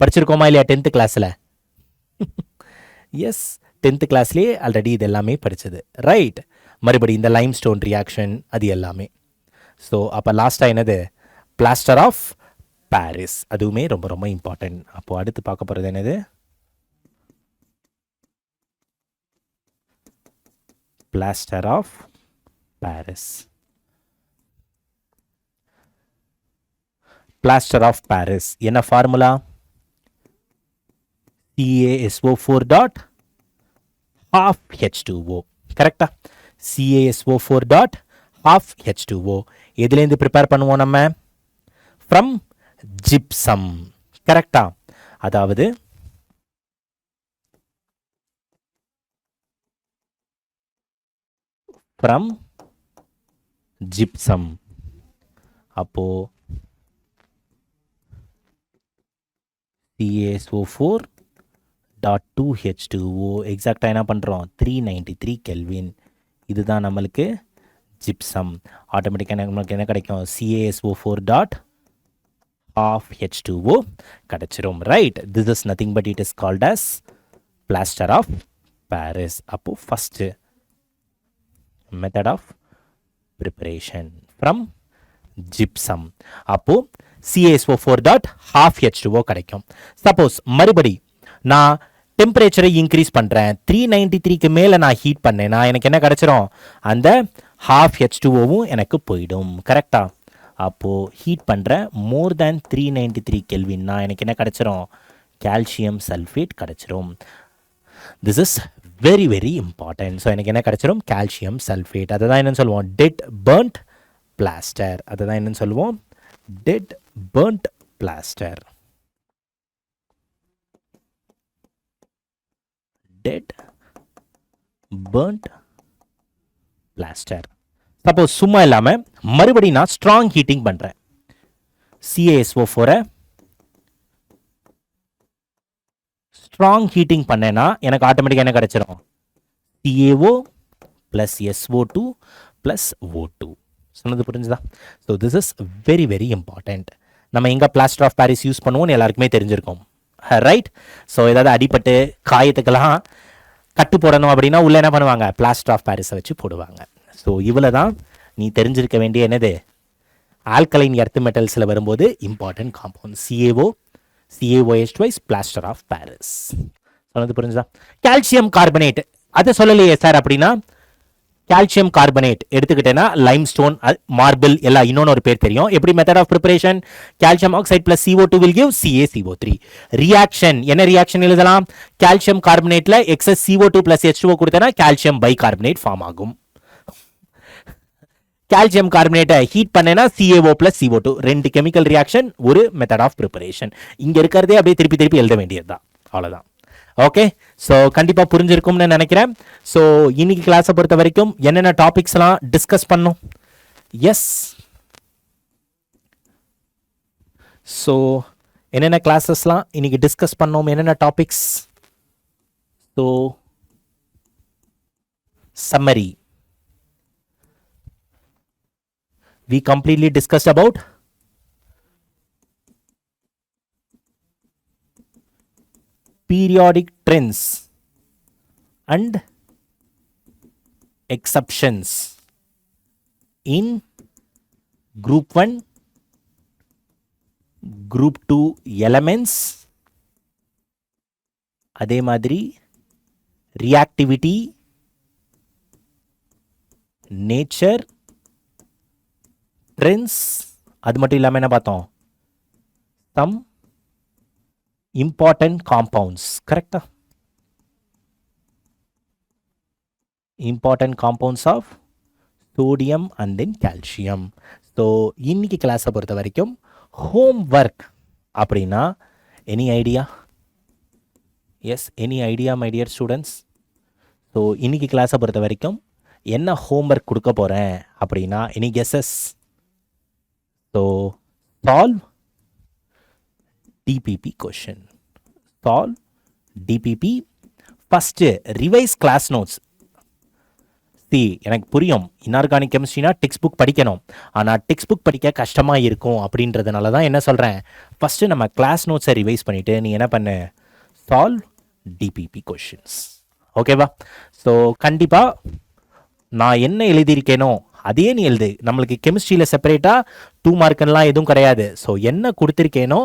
S1: படிச்சிருக்கோமா இல்லையா 10th கிளாஸில்? எஸ், 10th கிளாஸ்லேயே ஆல்ரெடி இது எல்லாமே படித்தது. ரைட். மறுபடி இந்த லைம் ஸ்டோன் ரியாக்ஷன் அது எல்லாமே. ஸோ அப்போ லாஸ்ட்டாக என்னது? Plaster of Paris. அதுவுமே ரொம்ப ரொம்ப இம்பார்ட்டன்ட். அப்போது அடுத்து பார்க்க போகிறது என்னது? Plaster of Paris. Plaster of Paris என்ன formula? CaSO4 dot half H2O. கரெக்டா? CaSO4 dot half H2O. எதுலேருந்து ப்ரிப்பேர் பண்ணுவோம் நம்ம? From gypsum. கரெக்டா? அதாவது ஃப்ரம் ஜிப்சம். அப்போ CaSO4 dot 2H2O எக்ஸாக்டாக என்ன பண்ணுறோம்? 393 கெல்வின். இதுதான் நம்மளுக்கு ஜிப்சம். ஆட்டோமேட்டிக்காக நம்மளுக்கு என்ன கிடைக்கும்? CaSO4 dot half H2O கிடைச்சிரும். Right. This is nothing but it is called as plaster of Paris. அப்போ first method of preparation from gypsum. அப்போ CaSO4 dot half H2O கிடைக்கும். சப்போஸ் மறுபடி நான் டெம்பரேச்சரை இன்க்ரீஸ் பண்ணுறேன், 393க்கு மேலே நான் ஹீட் பண்ணேன்னா எனக்கு என்ன கிடைச்சிரும்? அந்த half H2Oவும் எனக்கு போயிடும். கரெக்டா? அப்போது ஹீட் பண்ணுற மோர் தேன் 393 கெல்வின்னா எனக்கு என்ன கிடைச்சிரும்? கால்சியம் சல்ஃபேட் கிடைச்சிரும். This is very very important. So எனக்கு என்ன கிடைச்சிரும்? Calcium sulphate. அதை தான் என்னென்னு சொல்லுவோம்? Dead burnt plaster. அதை தான் என்னென்னு சொல்லுவோம்? Dead burnt plaster. Dead burnt plaster. Suppose சும்மா இல்லாமல் மறுபடியும் நான் ஸ்ட்ராங் ஹீட்டிங் பண்ணுறேன். CaSO4 ஸ்ட்ராங் ஹீட்டிங் பண்ணேன்னா எனக்கு ஆட்டோமேட்டிக்காக என்ன கிடைச்சிரும்? CaO plus SO2 plus O2. சொன்னது புரிஞ்சுதா? So this is very very important. நம்ம எங்கே பிளாஸ்டர் ஆஃப் பாரிஸ் யூஸ் பண்ணுவோம்னு எல்லாருக்குமே தெரிஞ்சிருக்கும். ரைட். ஸோ ஏதாவது அடிப்பட்டு காயத்துக்கெல்லாம் கட்டு போடணும் அப்படின்னா உள்ளே என்ன பண்ணுவாங்க? பிளாஸ்டர் ஆஃப் பாரிஸை வச்சு போடுவாங்க. ஸோ இவ்வளோ தான் நீ தெரிஞ்சிருக்க வேண்டிய என்னது? ஆல்கலைன் எர்த் மெட்டல்ஸில் வரும்போது important compound CaOH twice plaster of Paris. சொன்னது புரிஞ்சுதா? கால்சியம் கார்பனேட் அதை சொல்லலையே சார் அப்படின்னா, கால்சியம் கார்பனேட் எடுத்துக்கிட்டேன்னா லைம் ஸ்டோன், மார்பிள் எல்லாம் இன்னொன்று ஒரு பேர் தெரியும். எப்படி method of preparation? Calcium oxide plus CO2 will give CaCO3. Reaction என்ன ரியாக்ஷன் எழுதலாம்? கால்சியம் கார்பனேட்ல எக்ஸஸ் CO2 பிளஸ் H2O கொடுத்தேன்னா கால்சியம் பை கார்பனேட் ஃபார்ம் ஆகும். கால்சியம் கார்பனேட்டை ஹீட் பண்ணேன்னா CaO பிளஸ் CO2. ரெண்டு கெமிக்கல் ரியாக்ஷன், ஒரு மெத்தட் ஆஃப் ப்ரிப்பரேஷன். இங்கே இருக்கிறதே அப்படியே திருப்பி திருப்பி எழுத வேண்டியது தான். அவ்வளோதான். ஓகே. ஸோ கண்டிப்பாக புரிஞ்சிருக்கும்னு நினைக்கிறேன். ஸோ இன்னைக்கு கிளாஸை பொறுத்த வரைக்கும் என்னென்ன டாபிக்ஸ்லாம் டிஸ்கஸ் பண்ணோம்? எஸ். ஸோ என்னென்ன கிளாஸஸ்லாம் இன்னைக்கு டிஸ்கஸ் பண்ணோம்? என்னென்ன topics? So summary. We completely discussed about periodic trends and exceptions in group 1, group 2 elements. அதே மாதிரி reactivity, nature, trends. அது மட்டும் இல்லாமல் என்ன பார்த்தோம்? some important compounds. கரெக்டா? important compounds of sodium and then calcium. So இன்னைக்கு கிளாஸை பொறுத்த வரைக்கும் ஹோம் ஒர்க் அப்படின்னா any idea? Yes, any idea my dear students? So இன்னைக்கு கிளாஸை பொறுத்த வரைக்கும் என்ன ஹோம் ஒர்க் கொடுக்க போகிறேன் அப்படின்னா, any guesses? So solve DPP question. Solve DPP. First revise class notes. எனக்கு புரியும், இன்ஆர்கானிக் கெமிஸ்ட்ரினா டெக்ஸ்ட் புக் படிக்கணும், ஆனால் டெக்ஸ்ட் புக் படிக்க கஷ்டமாக இருக்கும் அப்படின்றதுனால தான் என்ன சொல்கிறேன், ஃபஸ்ட்டு நம்ம கிளாஸ் நோட்ஸை ரிவைஸ் பண்ணிவிட்டு நீ என்ன பண்ணு, சால்வ் டிபிபி கொஷின்ஸ். ஓகேவா? ஸோ கண்டிப்பாக நான் என்ன எழுதியிருக்கேனோ அதே நீ எழுது. நம்மளுக்கு கெமிஸ்ட்ரியில் செப்பரேட்டாக 2 மார்க்குலாம் எதுவும் கிடையாது. ஸோ என்ன கொடுத்துருக்கேனோ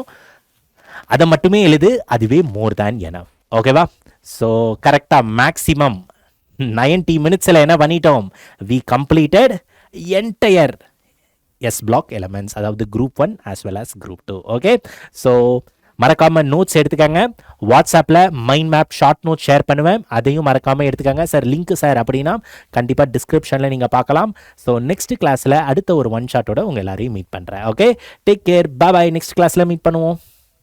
S1: அதை மட்டுமே எழுது, அதுவே மோர் தேன் எனஃப். ஓகேவா? ஸோ கரெக்டாக மேக்ஸிமம் 90 மினிட்ஸில் என்ன பண்ணிட்டோம், we completed entire s block elements, அதாவது group 1 as well as group 2. Okay, so மறக்காமல் நோட்ஸ் எடுத்துக்கங்க. வாட்ஸ்அப்பில் mind map short note share பண்ணுவேன், அதையும் மறக்காமல் எடுத்துக்கங்க. சார் லிங்க் சார் அப்படின்னா கண்டிப்பாக டிஸ்கிரிப்ஷனில் நீங்கள் பார்க்கலாம். ஸோ நெக்ஸ்ட் கிளாஸில் அடுத்த ஒரு 1 ஷாட்டோட உங்கள் எல்லாரையும் மீட் பண்ணுறேன். ஓகே, டேக் கேர், பாய். நெக்ஸ்ட் கிளாஸில் மீட் பண்ணுவோம்.